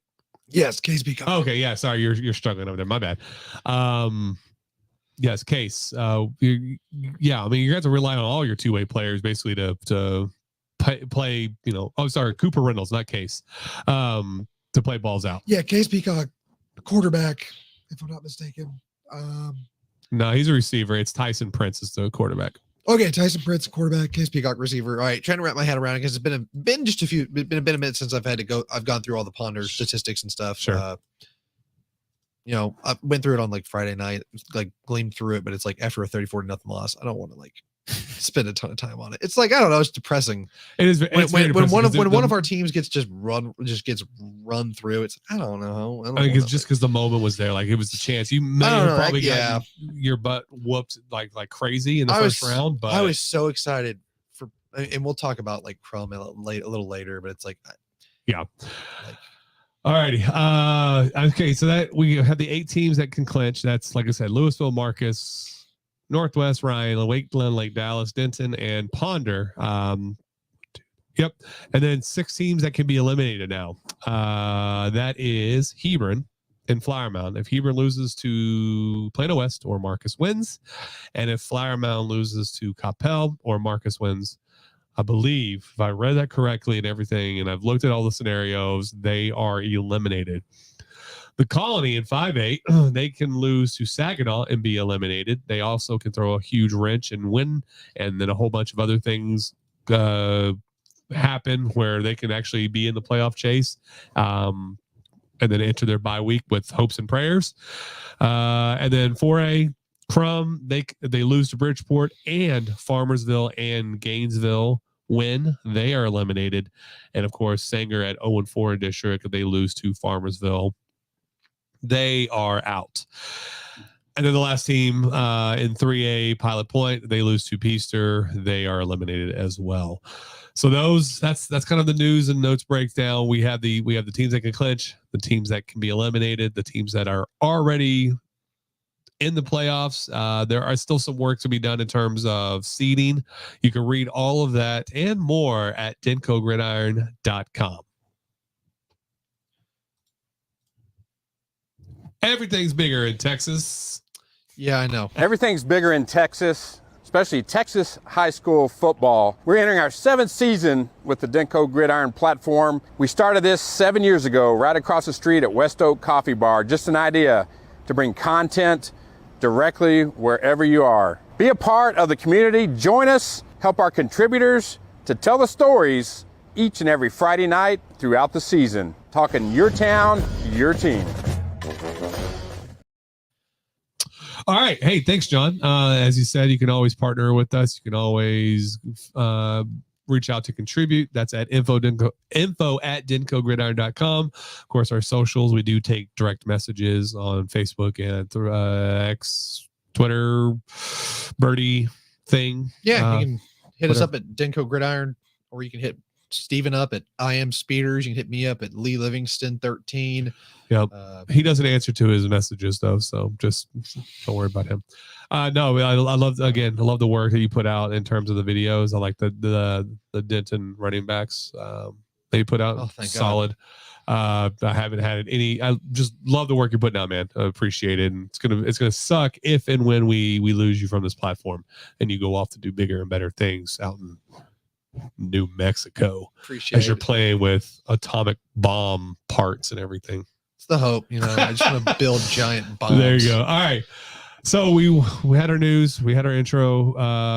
Yes, Case Peacock. Okay, yeah. Sorry, you're struggling over there. My bad. Yes, Case. I mean, you have to rely on all your two-way players basically to play. Cooper Reynolds, not Case, to play balls out. Yeah, Case Peacock, quarterback, if I'm not mistaken. No, he's a receiver. It's Tyson Prince is the quarterback. Okay, Tyson Prince, quarterback, Case Peacock, receiver. All right, trying to wrap my head around it because it's been a minute since I've gone through all the Ponder statistics and stuff. Sure. I went through it on like Friday night, like gleamed through it, but it's like after a 34-0 loss, I don't want to like spend a ton of time on it. It's like, I don't know, it's depressing. It is when one of our teams gets run through. It's I don't know. I think it's just because the moment was there, like it was the chance. You may have probably got your butt whooped like crazy in the first round. But I was so excited and we'll talk about like Crum a little later. But it's like, yeah. Alrighty. Okay, so that we have the 8 teams that can clinch. That's like I said, Louisville, Marcus, Northwest, Ryan, Wake, Glen Lake, Dallas, Denton, and Ponder. Yep. And then 6 teams that can be eliminated now. That is Hebron and Flower Mound. If Hebron loses to Plano West or Marcus wins, and if Flower Mound loses to Coppell or Marcus wins, I believe, if I read that correctly and everything, and I've looked at all the scenarios, they are eliminated. The Colony in 5A, they can lose to Saginaw and be eliminated. They also can throw a huge wrench and win, and then a whole bunch of other things happen where they can actually be in the playoff chase and then enter their bye week with hopes and prayers. And then 4A, Crum, they lose to Bridgeport, and Farmersville and Gainesville win. They are eliminated. And of course, Sanger at 0-4 in district, they lose to Farmersville. They are out. And then the last team in 3A, Pilot Point, they lose to Peaster. They are eliminated as well. So that's kind of the news and notes breakdown. We have the teams that can clinch, the teams that can be eliminated, the teams that are already in the playoffs. There are still some work to be done in terms of seeding. You can read all of that and more at DenkoGridiron.com. Everything's bigger in Texas. Yeah, I know. Everything's bigger in Texas, especially Texas high school football. We're entering our 7th season with the Denko Gridiron platform. We started this 7 years ago, right across the street at West Oak Coffee Bar. Just an idea to bring content directly wherever you are. Be a part of the community. Join us. Help our contributors to tell the stories each and every Friday night throughout the season. Talking your town, your team. All right. Hey, thanks, John. As you said, you can always partner with us. You can always reach out to contribute. That's at info@denkogridiron.com. Of course, our socials, we do take direct messages on Facebook and through X, Twitter, Birdie thing. Yeah, you can hit us up at Denko Gridiron, or you can hit Steven up at I Am Speeders. You can hit me up at Lee Livingston 13. Yep. He doesn't answer to his messages though, so just don't worry about him. No, I love the work that you put out in terms of the videos. I like the Denton running backs that you put out. Oh, thank solid. I haven't had any. I just love the work you're putting out, man. I appreciate it. And it's gonna suck if and when we lose you from this platform and you go off to do bigger and better things out in New Mexico. Appreciate as you're it. playing with atomic bomb parts and everything. It's the hope, I just want to build giant bombs. There you go. All right. So we had our news, we had our intro.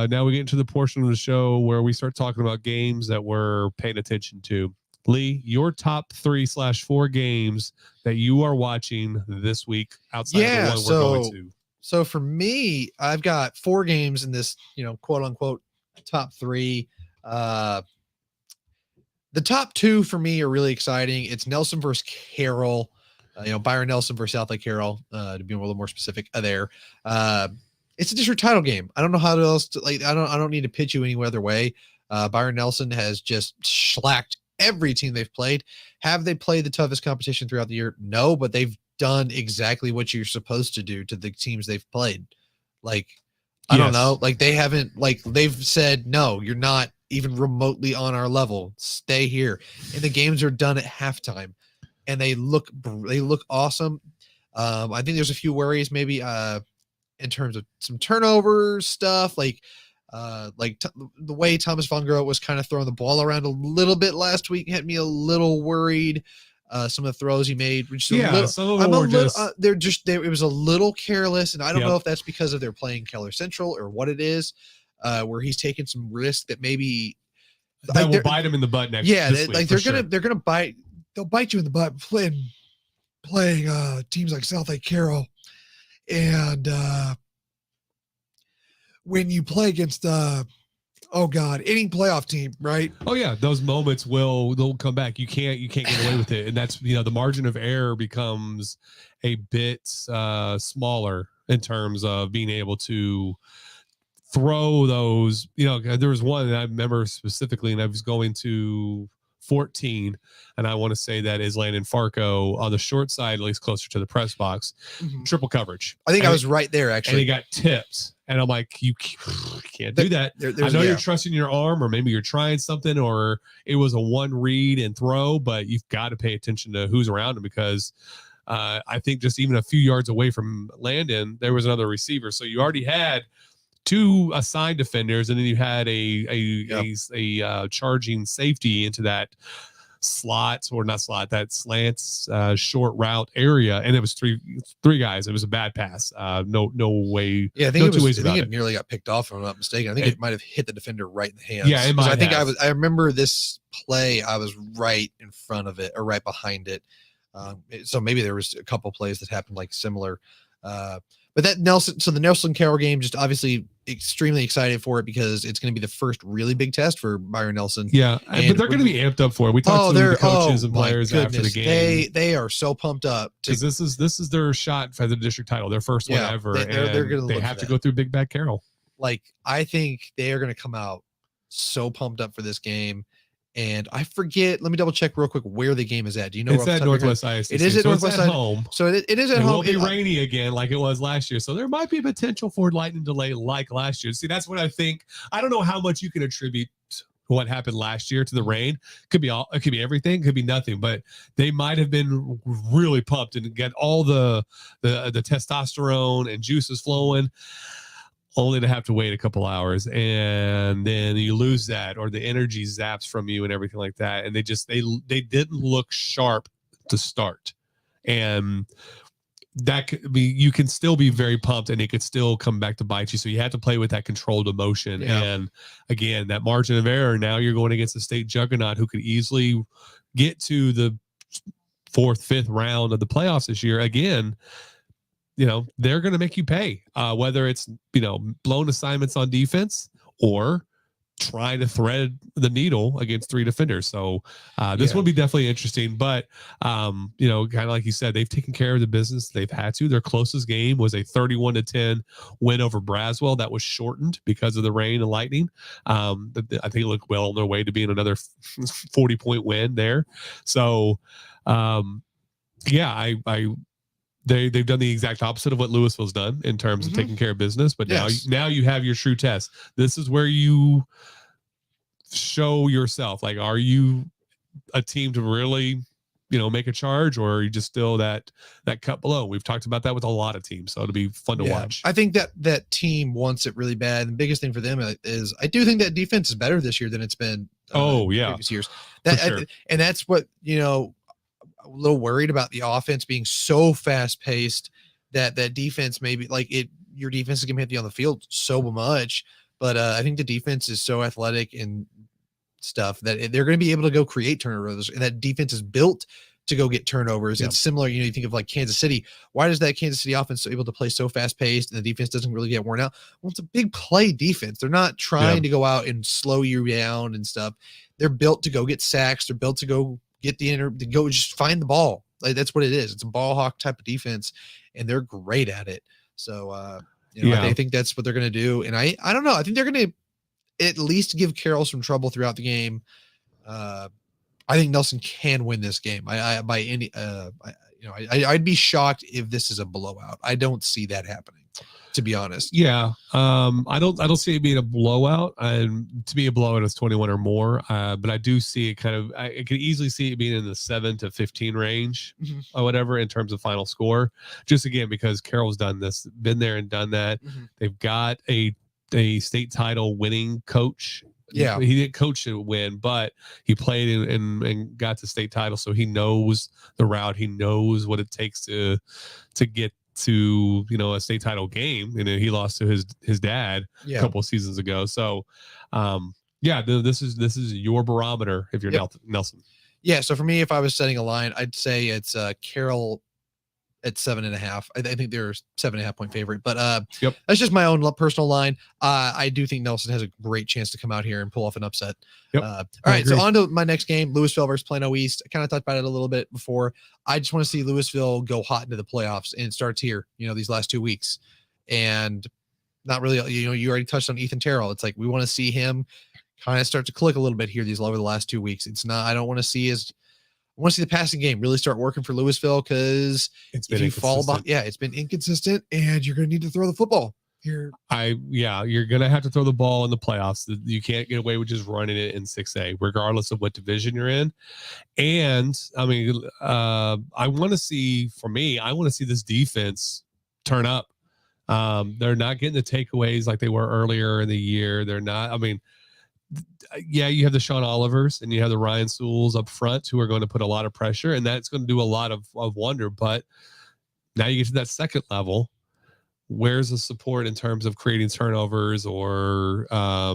Now we get into the portion of the show where we start talking about games that we're paying attention to. Lee, your top 3/4 games that you are watching this week outside of the one we're going to. So for me, I've got 4 games in this, quote unquote top 3. The top 2 for me are really exciting. It's Nelson versus Carroll. Byron Nelson versus South Lake Carroll, to be a little more specific there. It's a district title game. I don't know how else to I don't need to pitch you any other way. Byron Nelson has just slacked every team they've played. Have they played the toughest competition throughout the year? No, but they've done exactly what you're supposed to do to the teams they've played. I don't know. They haven't, they've said, no, you're not even remotely on our level. Stay here. And the games are done at halftime. And they look awesome. I think there's a few worries maybe in terms of some turnover stuff, the way Thomas Von Groot was kind of throwing the ball around a little bit last week had me a little worried. Some of the throws he made, which some of them were it was a little careless, and I don't know if that's because of they're playing Keller Central or what it is, where he's taking some risk that maybe that will bite him in the butt next. Yeah, they're gonna bite. They'll bite you in the butt playing teams like South Lake Carroll, and when you play against any playoff team, right? Oh yeah, those moments they'll come back. You can't get away with it, and that's the margin of error becomes a bit smaller in terms of being able to throw those. There was one that I remember specifically, and I was going to 14, and I want to say that is Landon Farco on the short side, at least closer to the press box, triple coverage. I think I was right there actually. And he got tipped, and I'm like, you can't do that. I know you're trusting your arm, or maybe you're trying something, or it was a one read and throw, but you've got to pay attention to who's around him because I think just even a few yards away from Landon, there was another receiver. So you already had 2 assigned defenders, and then you had a charging safety into that that slants short route area, and it was three guys. It was a bad pass. No way. Yeah, I think it nearly got picked off, if I'm not mistaken. I think it might have hit the defender right in the hands. Yeah, it might have. I remember this play. I was right in front of it or right behind it. So maybe there was a couple plays that happened similar. But the Nelson Carroll game, just obviously extremely excited for it because it's going to be the first really big test for Byron Nelson. Yeah, but they're going to be amped up for it. We talked to the coaches and players after the game. They are so pumped up because this is their shot for the district title, their first one ever. They have to go through Big Bad Carroll. I think they are going to come out so pumped up for this game. And I forget. Let me double check real quick where the game is at. Do you know? It's at Northwest ISD. It is at Northwest at home. So it is at home. It will be rainy again, like it was last year. So there might be potential for lightning delay, like last year. See, that's what I think. I don't know how much you can attribute what happened last year to the rain. Could be all. It could be everything. Could be nothing. But they might have been really pumped and get all the testosterone and juices flowing, only to have to wait a couple hours, and then you lose that, or the energy zaps from you and everything like that. And they didn't look sharp to start, and that could be, you can still be very pumped and it could still come back to bite you. So you have to play with that controlled emotion. Yeah. And again, that margin of error, now you're going against a state juggernaut who could easily get to the 4th, 5th round of the playoffs this year. Again, they're going to make you pay, whether it's, blown assignments on defense or trying to thread the needle against 3 defenders. So this will be definitely interesting, but kind of like you said, they've taken care of the business. They've had to. Their closest game was a 31-10 win over Braswell. That was shortened because of the rain and lightning. I think it looked well on their way to being another 40-point win there. So They've done the exact opposite of what Louisville's done in terms of taking care of business. But now you have your true test. This is where you show yourself. Are you a team to really, make a charge, or are you just still that cut below? We've talked about that with a lot of teams, so it'll be fun to watch. I think that team wants it really bad. The biggest thing for them is I do think that defense is better this year than it's been previous years. And that's what, a little worried about the offense being so fast paced that defense maybe your defense is going to be on the field so much. But I think the defense is so athletic and stuff that they're going to be able to go create turnovers, and that defense is built to go get turnovers. It's similar, you think of like Kansas City. Why does that Kansas City offense able to play so fast paced and the defense doesn't really get worn out? Well, it's a big play defense. They're not trying to go out and slow you down and stuff. They're built to go get sacks. They're built to go get to go just find the ball. Like, that's what it is. It's a ball hawk type of defense, and they're great at it. So, I think that's what they're going to do. And I don't know. I think they're going to at least give Carroll some trouble throughout the game. I think Nelson can win this game. I'd be shocked if this is a blowout. I don't see that happening, to be honest. Yeah. I don't see it being a blowout. And to be a blowout is 21 or more. But I do see it I could easily see it being in the 7 to 15 range or whatever in terms of final score. Just again, because Carroll's done this, been there and done that. They've got a state title winning coach. Yeah, he didn't coach to win, but he played and got to state title, so he knows the route. He knows what it takes to get to a state title game, and he lost to his dad a couple of seasons ago. So, this is your barometer if you're Nelson. Yeah. So for me, if I was setting a line, I'd say it's Carroll at 7.5. I think they're 7.5 point favorite, but that's just my own personal line. I do think Nelson has a great chance to come out here and pull off an upset. All right, so on to my next game, Louisville versus Plano East. I kind of talked about it a little bit before. I just want to see Louisville go hot into the playoffs, and it starts here, these last 2 weeks. And not really, you already touched on Ethan Terrell. It's like we want to see him kind of start to click a little bit here over the last 2 weeks. I don't want to see I want to see the passing game really start working for Louisville, because if you fall back, it's been inconsistent, and you're going to need to throw the football here. You're going to have to throw the ball in the playoffs. You can't get away with just running it in 6A, regardless of what division you're in. And I mean, I want to see this defense turn up. They're not getting the takeaways like they were earlier in the year. They're not, you have the Sean Olivers and you have the Ryan Sewells up front who are going to put a lot of pressure, and that's going to do a lot of wonder. But now you get to that second level. Where's the support in terms of creating turnovers or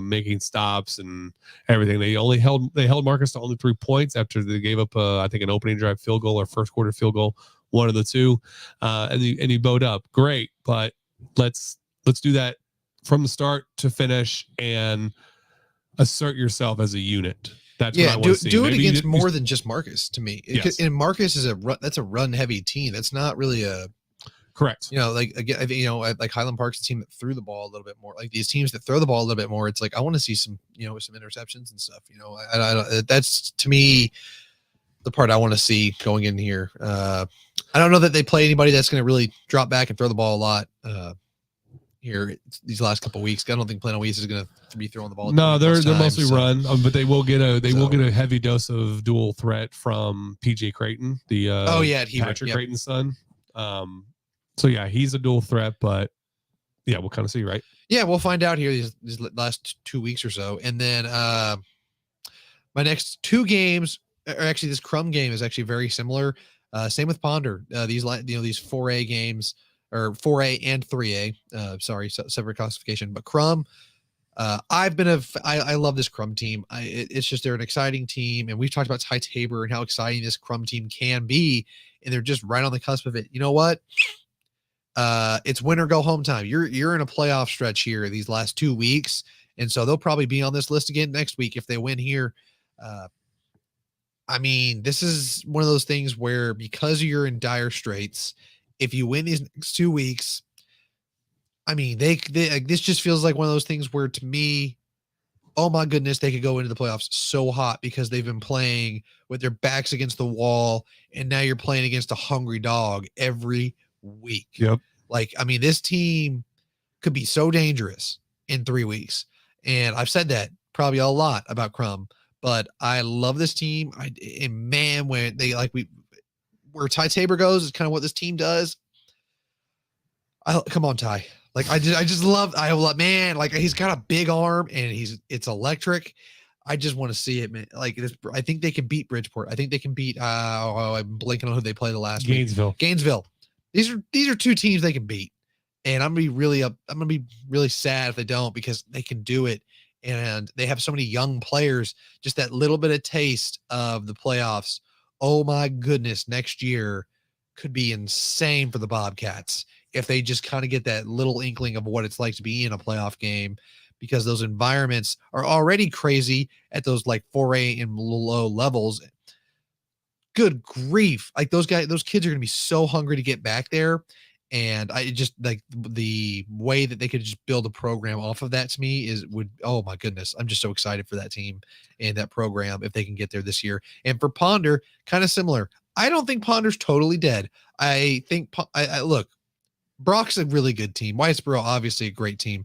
making stops and everything? They held Marcus to only 3 points after they gave up I think an opening drive field goal or first quarter field goal, one of the two, and he bowed up. Great, but let's do that from the start to finish and assert yourself as a unit. That's what I want to see. Do it against more than just Marcus, to me. Yes. And Marcus is that's a run heavy team. That's not really a correct. Like Highland Park's a team that threw the ball a little bit more. Like these teams that throw the ball a little bit more, it's like I want to see some some interceptions and stuff. That's to me the part I want to see going in here. I don't know that they play anybody that's going to really drop back and throw the ball a lot. Here these last couple of weeks, I don't think Plano East is going to be throwing the ball. No, they're mostly run, but they will get a heavy dose of dual threat from PJ Creighton, the Patrick Creighton's son. He's a dual threat, but we'll kind of see, right? Yeah, we'll find out here these last 2 weeks or so, and then my next 2 games, or actually this Crum game is actually very similar. Same with Ponder. These 4A games. Or 4A and 3A, separate classification, but Crum, I love this Crum team. It's just, they're an exciting team, and we've talked about Ty Tabor and how exciting this Crum team can be, and they're just right on the cusp of it. You know what? It's win or go home time. You're in a playoff stretch here these last 2 weeks, and so they'll probably be on this list again next week if they win here. This is one of those things where, because you're in dire straits, if you win these next 2 weeks, this just feels like one of those things where, to me, oh my goodness, they could go into the playoffs so hot because they've been playing with their backs against the wall, and now you're playing against a hungry dog every week. Yep. This team could be so dangerous in 3 weeks, and I've said that probably a lot about Crum, but I love this team. When they where Ty Tabor goes is kind of what this team does. Come on, Ty. Like I love, man, like he's got a big arm and it's electric. I just want to see it, man. Like this, I think they can beat Bridgeport. I think they can beat I'm blanking on who they played the last week. Gainesville. These are two teams they can beat. And I'm gonna be really sad if they don't, because they can do it. And they have so many young players, just that little bit of taste of the playoffs. Oh my goodness, next year could be insane for the Bobcats if they just kind of get that little inkling of what it's like to be in a playoff game, because those environments are already crazy at those like 4A and low levels. Good grief. Like those kids are going to be so hungry to get back there. And I just like the way that they could just build a program off of that, to me oh my goodness. I'm just so excited for that team and that program if they can get there this year. And for Ponder, kind of similar. I don't think Ponder's totally dead. I think look, Brock's a really good team. Whitesboro, obviously a great team.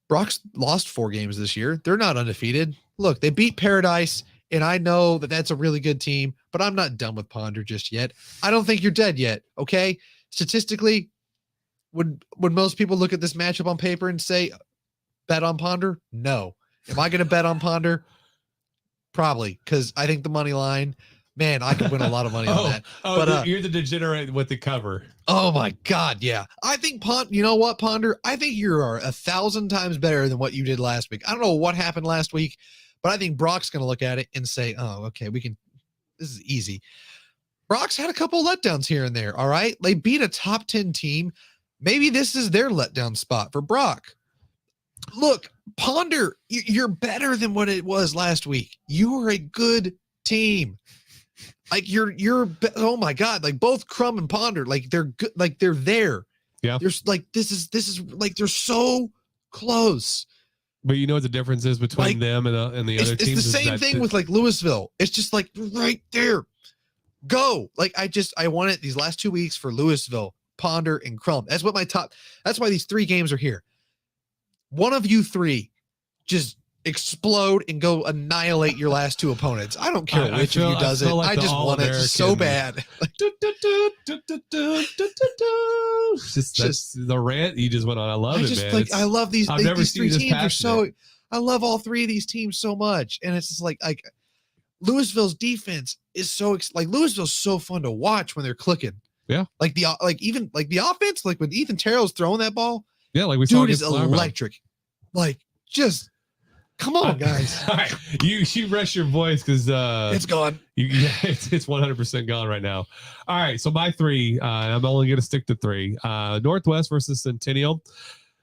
Brock's lost 4 games this year. They're not undefeated. Look, they beat Paradise, and I know that that's a really good team, but I'm not done with Ponder just yet. I don't think you're dead yet, okay? Statistically, would most people look at this matchup on paper and say, bet on Ponder? No. Am I going to bet on Ponder? Probably, because I think the money line, man, I could win a lot of money on that. But you're the degenerate with the cover. Oh my God, yeah. I think you know what, Ponder? I think you are 1,000 times better than what you did last week. I don't know what happened last week, but I think Brock's going to look at it and say, oh, okay, this is easy. Brock's had a couple letdowns here and there, all right? They beat a top 10 team. Maybe this is their letdown spot for Brock. Look, Ponder, you're better than what it was last week. You are a good team. Like oh my God, like both Crum and Ponder, like they're good, like they're there. Yeah. There's like, this is like, they're so close. But you know what the difference is between them and the other teams? It's the same thing with like Louisville. It's just like right there. Go. Like I want it these last 2 weeks for Louisville, Ponder, and Crum. That's why these 3 games are here. One of you 3 just explode and go annihilate your last 2 opponents. I don't care which of you does it. Like I just want it so bad. Just the rant you just went on. I love it, man. Like I love these 3 teams are so. I love all 3 of these teams so much, and it's just like Louisville's defense is so Louisville's so fun to watch when they're clicking. Yeah, even the offense, like when Ethan Terrell's throwing that ball. Yeah, like we saw. Dude is electric. Like just. Come on, guys. All right. You rest your voice because it's gone. It's 100% gone right now. All right. So my 3, I'm only going to stick to 3. Northwest versus Centennial.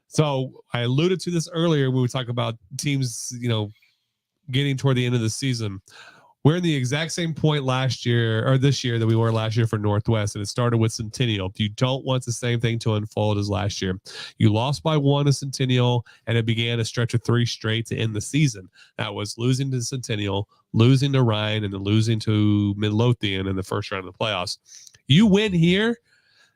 So I alluded to this earlier when we talk about teams, getting toward the end of the season. We're in the exact same point this year that we were last year for Northwest, and it started with Centennial. You don't want the same thing to unfold as last year. You lost by 1 to Centennial, and it began a stretch of 3 straight to end the season. That was losing to Centennial, losing to Ryan, and then losing to Midlothian in the first round of the playoffs. You win here,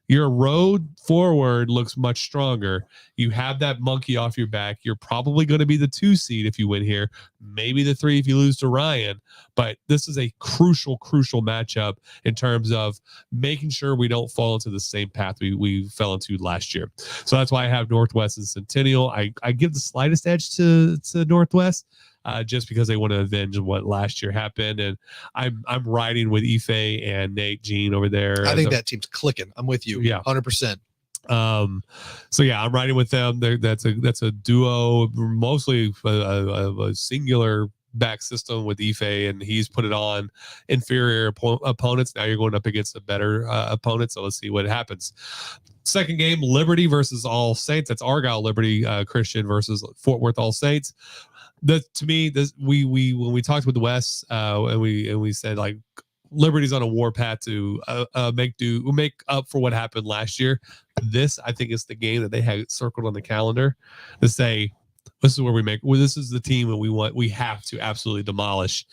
your road forward looks much stronger. You have that monkey off your back. You're probably going to be the 2 seed if you win here, maybe the 3 if you lose to Ryan. But this is a crucial matchup in terms of making sure we don't fall into the same path we fell into last year. So that's why I have Northwest and Centennial. I give the slightest edge to Northwest. Just because they want to avenge what last year happened, and I'm riding with Ife and Nate Jean over there. I think that team's clicking. I'm with you. Yeah, 100%. So yeah, I'm riding with them. That's a duo, mostly a singular back system with Ife, and he's put it on inferior opponents. Now you're going up against a better opponent. So let's see what happens. Second game, Liberty versus All Saints. That's Argyle Liberty Christian versus Fort Worth All Saints. To me, we when we talked with the West, and we said like Liberty's on a war path to make up for what happened last year. This, I think, is the game that they had circled on the calendar to say this is where this is the team that we have to absolutely demolish.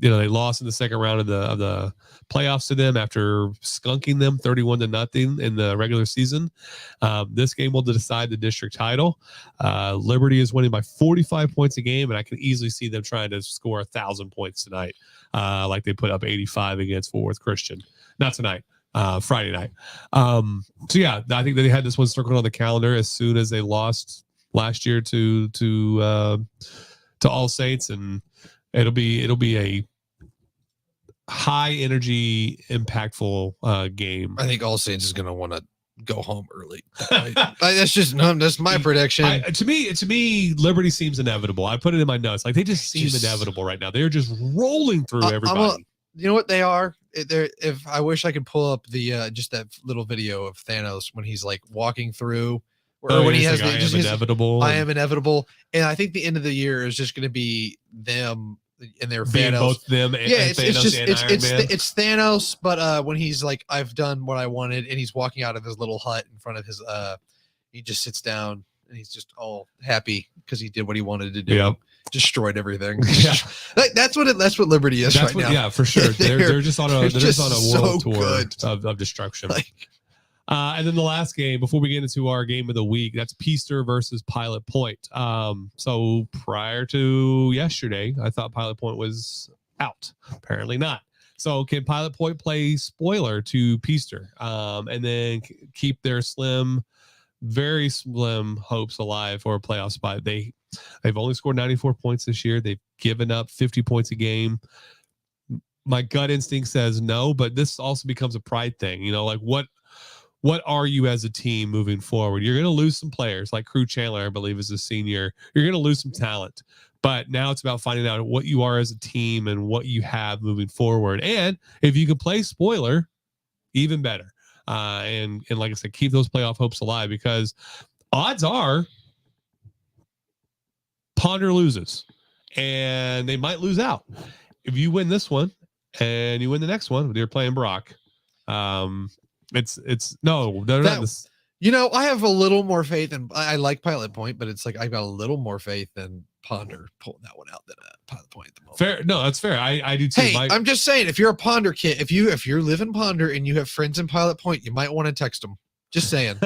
they lost in the second round of the playoffs to them after skunking them 31-0 in the regular season. This game will decide the district title. Liberty is winning by 45 points a game, and I can easily see them trying to score 1,000 points tonight, like they put up 85 against Fort Worth Christian. Not tonight. Friday night. So yeah, I think that they had this one circled on the calendar as soon as they lost last year to All Saints, and it'll be a high energy, impactful game. I think All Saints is going to want to go home early. That's my prediction. To me, Liberty seems inevitable. I put it in my notes. Like they just seem inevitable right now. They're just rolling through everybody. You know what they are? If I wish I could pull up the just that little video of Thanos when he's like walking through, or when he has like, I am inevitable. I am inevitable, and I think the end of the year is just going to be them and their being Thanos. Both them and Thanos it's Thanos, but when he's like, I've done what I wanted, and he's walking out of his little hut in front of his he just sits down and he's just all happy because he did what he wanted to do. Yep. Destroyed everything. Yeah. That's what Liberty is right now. Yeah, for sure. They're just on a world tour so of destruction. And then the last game before we get into our game of the week, that's Peaster versus Pilot Point. So prior to yesterday, I thought Pilot Point was out. Apparently not. So can Pilot Point play spoiler to Peaster and then keep their very slim hopes alive for a playoff spot? They've only scored 94 points this year. They've given up 50 points a game. My gut instinct says no, but this also becomes a pride thing. Like what are you as a team moving forward? You're going to lose some players like Crew Chandler, I believe, is a senior. You're going to lose some talent, but now it's about finding out what you are as a team and what you have moving forward. And if you can play spoiler, even better. And like I said, keep those playoff hopes alive, because odds are Ponder loses and they might lose out. If you win this one and you win the next one, they're playing Brock. It's no, they're not this. I have a little more faith in, I like Pilot Point, but it's like I've got a little more faith in Ponder pulling that one out than Pilot Point at the moment. Fair. No, that's fair. I do too. Hey, I'm just saying, if you're a Ponder kid, if you live in Ponder and you have friends in Pilot Point, you might want to text them. Just saying.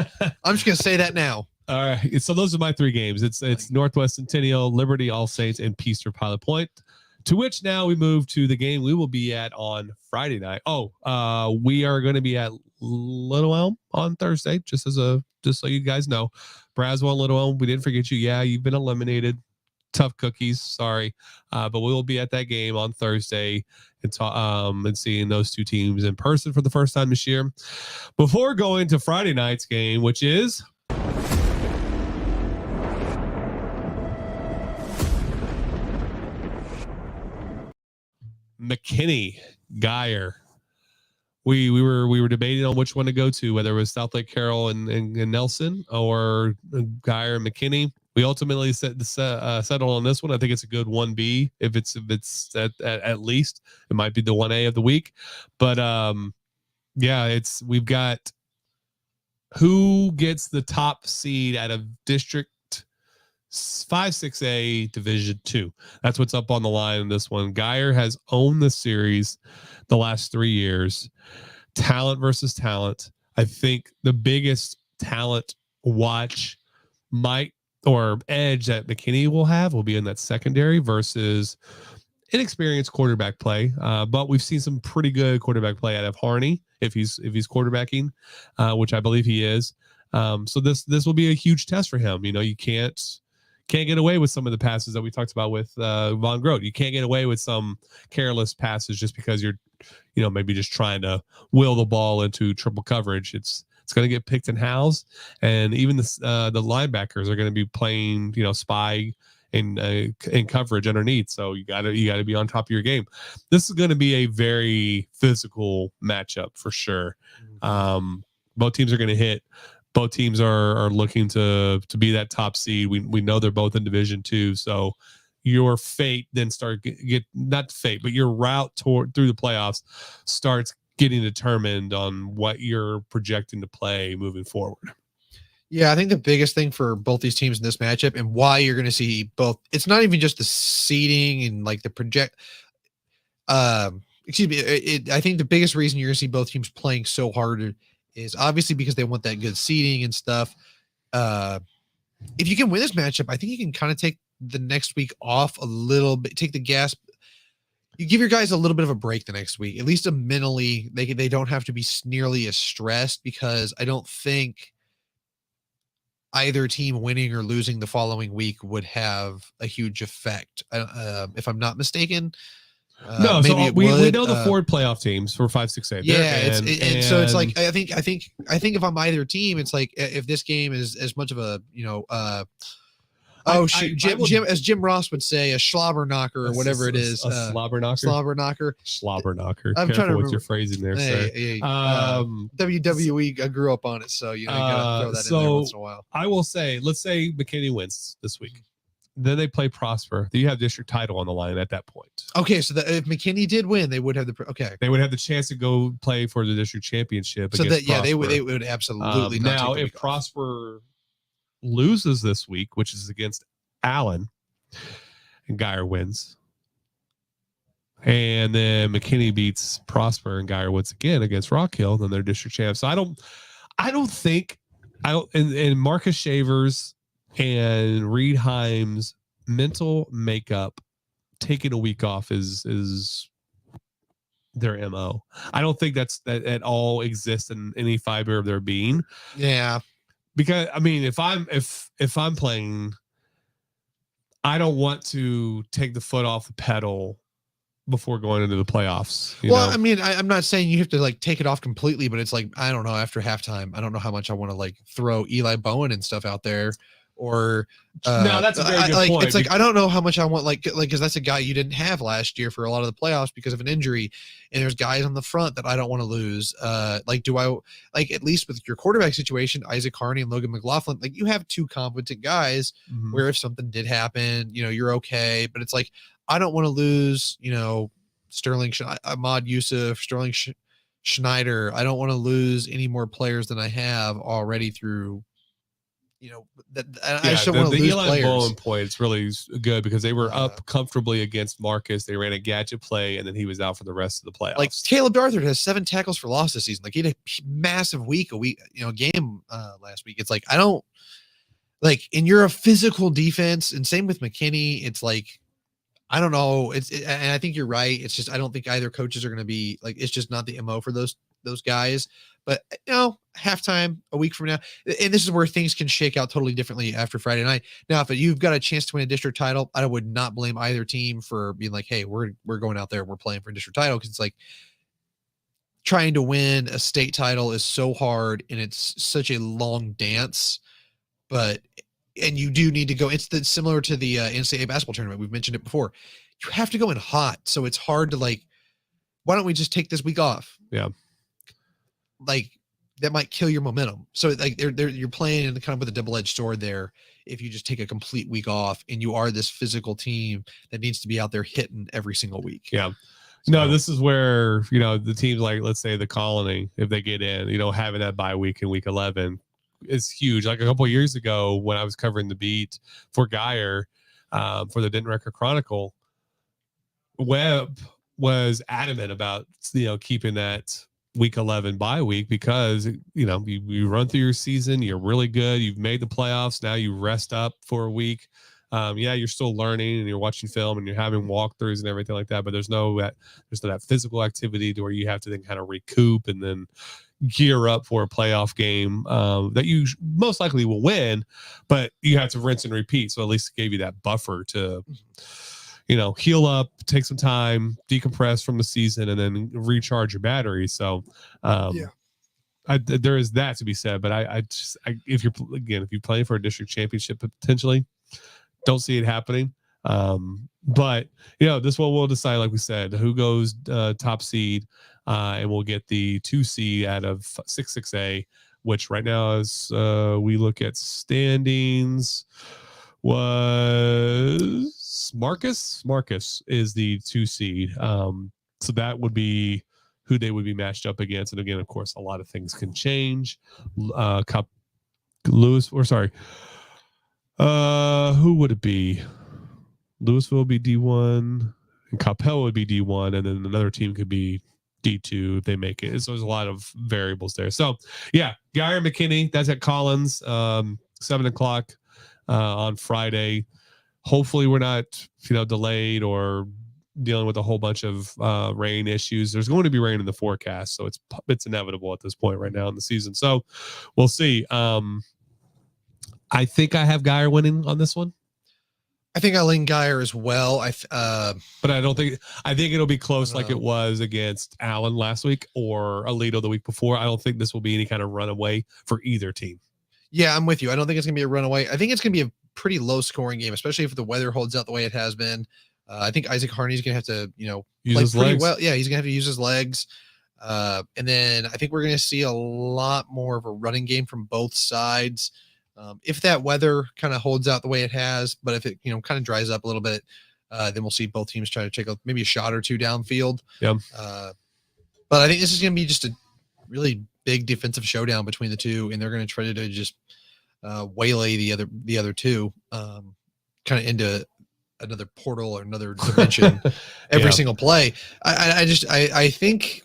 I'm just gonna say that now. All right. So those are my three games. It's Northwest Centennial, Liberty, All Saints, and Peaster Pilot Point. To which now we move to the game we will be at on Friday night. We are going to be at Little Elm on Thursday, just so you guys know. Braswell and Little Elm, we didn't forget you. Yeah, you've been eliminated. Tough cookies, sorry. But we will be at that game on Thursday and seeing those two teams in person for the first time this year. Before going to Friday night's game, which is McKinney, Guyer. We were debating on which one to go to, whether it was South Lake Carroll and Nelson or Guyer and McKinney. We ultimately settled on this one. I think it's a good 1B. If it's at least, it might be the 1A of the week. But we've got who gets the top seed out of District 5-6A Division 2. That's what's up on the line in this one. Guyer has owned the series the last 3 years. Talent versus talent. I think the biggest talent watch or edge that McKinney will have will be in that secondary versus inexperienced quarterback play. But we've seen some pretty good quarterback play out of Harney if he's quarterbacking, which I believe he is. So this will be a huge test for him. You can't get away with some of the passes that we talked about with Von Grote. You can't get away with some careless passes just because you're, maybe just trying to will the ball into triple coverage. It's going to get picked and housed, and even the linebackers are going to be playing, spy in coverage underneath. So you got to be on top of your game. This is going to be a very physical matchup for sure. Both teams are going to hit. Both teams are looking to be that top seed. We know they're both in Division 2, so your fate then but your route through the playoffs starts getting determined on what you're projecting to play moving forward. Yeah, I think the biggest thing for both these teams in this matchup and why you're going to see both, it's not even just the seeding and like the project. Excuse me. I think the biggest reason you're going to see both teams playing so hard is obviously because they want that good seeding and stuff. If you can win this matchup, I think you can kind of take the next week off a little bit, take the gas. You give your guys a little bit of a break the next week, at least mentally. They don't have to be nearly as stressed, because I don't think either team winning or losing the following week would have a huge effect. If I'm not mistaken. No, maybe so it we would. know the Ford playoff teams for 5, 6, 8. Yeah, so it's like I think if I'm either team, it's like if this game is as much of a Jim Ross would say, a slobber knocker or whatever it is, a slobber knocker. Slobber knocker. I'm trying to Careful remember with your phrasing there, sir. WWE. I grew up on it, so you gotta throw that in there once in a while. I will say, let's say McKinney wins this week. Then they play Prosper. You have district title on the line at that point. Okay, so if McKinney did win, they would have they would have the chance to go play for the district championship. So against Prosper. they would absolutely not now take the if Prosper loses this week, which is against Allen, and Geyer wins, and then McKinney beats Prosper and Geyer wins again against Rock Hill, then they're district champs. So I don't think and Marcus Shavers and Reed Himes' mental makeup, taking a week off is their MO. I don't think that at all exists in any fiber of their being. Yeah. Because I mean, if I'm playing, I don't want to take the foot off the pedal before going into the playoffs. Well, I mean, I'm not saying you have to like take it off completely, but it's like, I don't know, after halftime, I don't know how much I want to like throw Eli Bowen and stuff out there. Or no, that's a very good point. It's like I don't know how much I want, like because that's a guy you didn't have last year for a lot of the playoffs because of an injury, and there's guys on the front that I don't want to lose. Like, do I like, at least with your quarterback situation, Isaac Carney and Logan McLaughlin, like you have two competent guys where if something did happen, you're okay. But it's like I don't want to lose, Sterling Ahmad Yusuf, Sterling Schneider. I don't want to lose any more players than I have already through. I just don't want to lose Eli players. Bowen point is really good because they were up comfortably against Marcus. They ran a gadget play, and then he was out for the rest of the playoffs. Like Caleb Darthard has 7 tackles for loss this season. Like he had a massive game last week. It's like I don't like, and you're a physical defense, and same with McKinney. It's like I don't know. And I think you're right. It's just I don't think either coaches are going to be like. It's just not the MO for those guys. But halftime a week from now, and this is where things can shake out totally differently after Friday night. Now, if you've got a chance to win a district title, I would not blame either team for being like, "Hey, we're going out there, we're playing for a district title," because it's like trying to win a state title is so hard and it's such a long dance. And you do need to go. It's similar to the NCAA basketball tournament. We've mentioned it before. You have to go in hot, so it's hard to like. Why don't we just take this week off? Yeah. Like that might kill your momentum. So like you're playing in kind of with a double-edged sword there. If you just take a complete week off and you are this physical team that needs to be out there hitting every single week. Yeah. No, this is where, the teams like, let's say the Colony, if they get in, having that bye week in week 11 is huge. Like a couple of years ago when I was covering the beat for Geyer for the Denton Record Chronicle, Webb was adamant about, keeping that week 11 bye week because you run through your season, you're really good, you've made the playoffs, now you rest up for a week. You're still learning and you're watching film and you're having walkthroughs and everything like that, but there's no that physical activity to where you have to then kind of recoup and then gear up for a playoff game that you most likely will win, but you have to rinse and repeat. So at least it gave you that buffer to heal up, take some time, decompress from the season, and then recharge your battery. So, there is that to be said. But if you're playing for a district championship potentially, don't see it happening. But this one will decide, like we said, who goes top seed, and we'll get the 2 seed out of 6A, which right now, as we look at standings, was Marcus is the 2 seed. So that would be who they would be matched up against. And again, of course, a lot of things can change. Who would it be? Louisville will be D1. and Capel would be D1, and then another team could be D2 if they make it. So there's a lot of variables there. So yeah, Guyer McKinney, that's at Collins, 7:00 on Friday. Hopefully we're not, delayed or dealing with a whole bunch of rain issues. There's going to be rain in the forecast, so it's inevitable at this point right now in the season. So we'll see. I think I have Guyer winning on this one. I think I lean Guyer as well. But I think it'll be close like it was against Allen last week or Aledo the week before. I don't think this will be any kind of runaway for either team. Yeah, I'm with you. I don't think it's going to be a runaway. I think it's going to be a pretty low scoring game, especially if the weather holds out the way it has been. I think Isaac Harney's going to have to, use play his pretty legs. well. Yeah, he's going to have to use his legs. And then I think we're going to see a lot more of a running game from both sides. If that weather kind of holds out the way it has, but if it, kind of dries up a little bit, then we'll see both teams try to take maybe a shot or two downfield. Yeah. But I think this is going to be just a really big defensive showdown between the two, and they're going to try to just waylay the other two, kind of into another portal or another dimension every single play. I think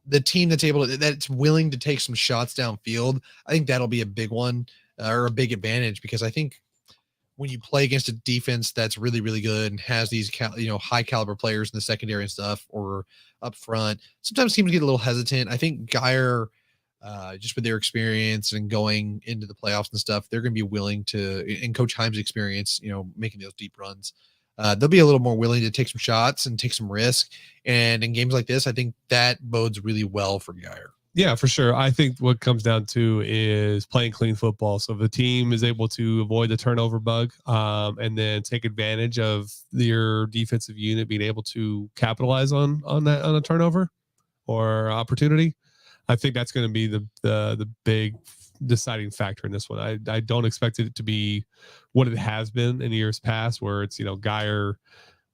the team that's willing to take some shots downfield, I think that'll be a big one. Or a big advantage, because I think when you play against a defense that's really, really good and has these high caliber players in the secondary and stuff or up front, sometimes teams get a little hesitant. I think Guyer, just with their experience and going into the playoffs and stuff, they're going to be willing to, and Coach Himes' experience, making those deep runs, they'll be a little more willing to take some shots and take some risk. And in games like this, I think that bodes really well for Guyer. Yeah, for sure. I think what comes down to is playing clean football. So if the team is able to avoid the turnover bug, and then take advantage of your defensive unit being able to capitalize on a turnover or opportunity, I think that's going to be the big deciding factor in this one. I don't expect it to be what it has been in years past, where it's Guyer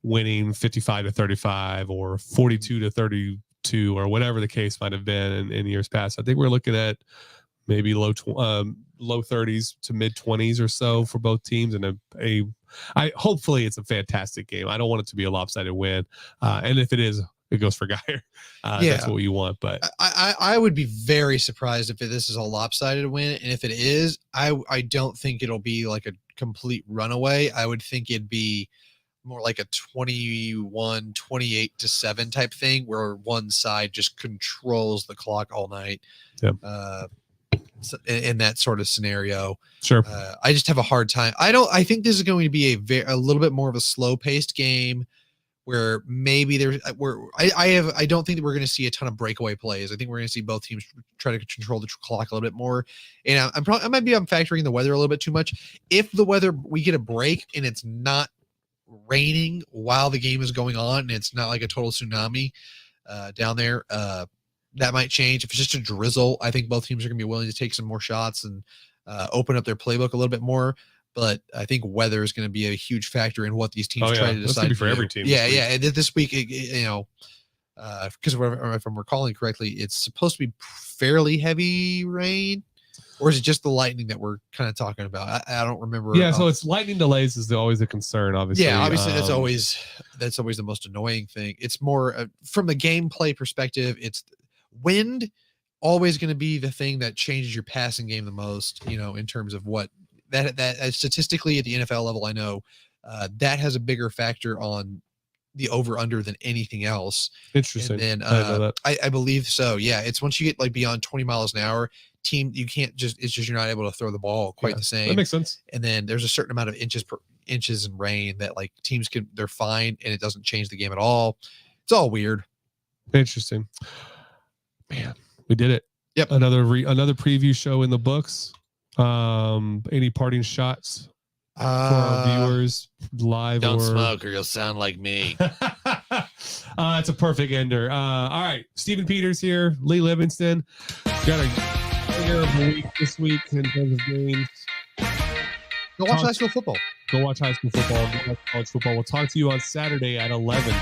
winning 55-35 or 42-32 or whatever the case might have been in years past. I think we're looking at maybe low 30s to mid 20s or so for both teams, and hopefully it's a fantastic game. I don't want it to be a lopsided win, and if it is, it goes for Guyer. That's what you want. But I would be very surprised if this is a lopsided win, and if it is, I don't think it'll be like a complete runaway. I would think it'd be more like a 21-28-7 type thing, where one side just controls the clock all night. Yep. In that sort of scenario. Sure. I just have a hard time. I think this is going to be a little bit more of a slow paced game, where maybe I don't think that we're going to see a ton of breakaway plays. I think we're going to see both teams try to control the clock a little bit more. And I'm factoring the weather a little bit too much. If we get a break and it's not raining while the game is going on and it's not like a total tsunami down there, that might change. If it's just a drizzle, I think both teams are going to be willing to take some more shots and open up their playbook a little bit more. But I think weather is going to be a huge factor in what these teams try to decide. That's for every team. Yeah. And this week, because if I'm recalling correctly, it's supposed to be fairly heavy rain. Or is it just the lightning that we're kind of talking about? I don't remember. Yeah, so it's lightning delays is always a concern, obviously. Yeah, obviously that's always the most annoying thing. It's more from a gameplay perspective. It's wind always going to be the thing that changes your passing game the most. In terms of what that statistically at the NFL level, I know that has a bigger factor on the over under than anything else. Interesting. And I believe so. Yeah, it's once you get like beyond 20 miles an hour. Team, you can't it's just you're not able to throw the ball quite the same. That makes sense. And then there's a certain amount of inches in rain that like teams they're fine, and it doesn't change the game at all. It's all weird. Interesting. Man, we did it. Yep. Another preview show in the books. Any parting shots for our viewers live? Don't smoke or you'll sound like me. It's a perfect ender. All right, Stephen Peters here, Lee Livingston. Got a terrible week this week in terms of games. Go watch high school football. Go watch high school football. Go watch college football. We'll talk to you on Saturday at 11.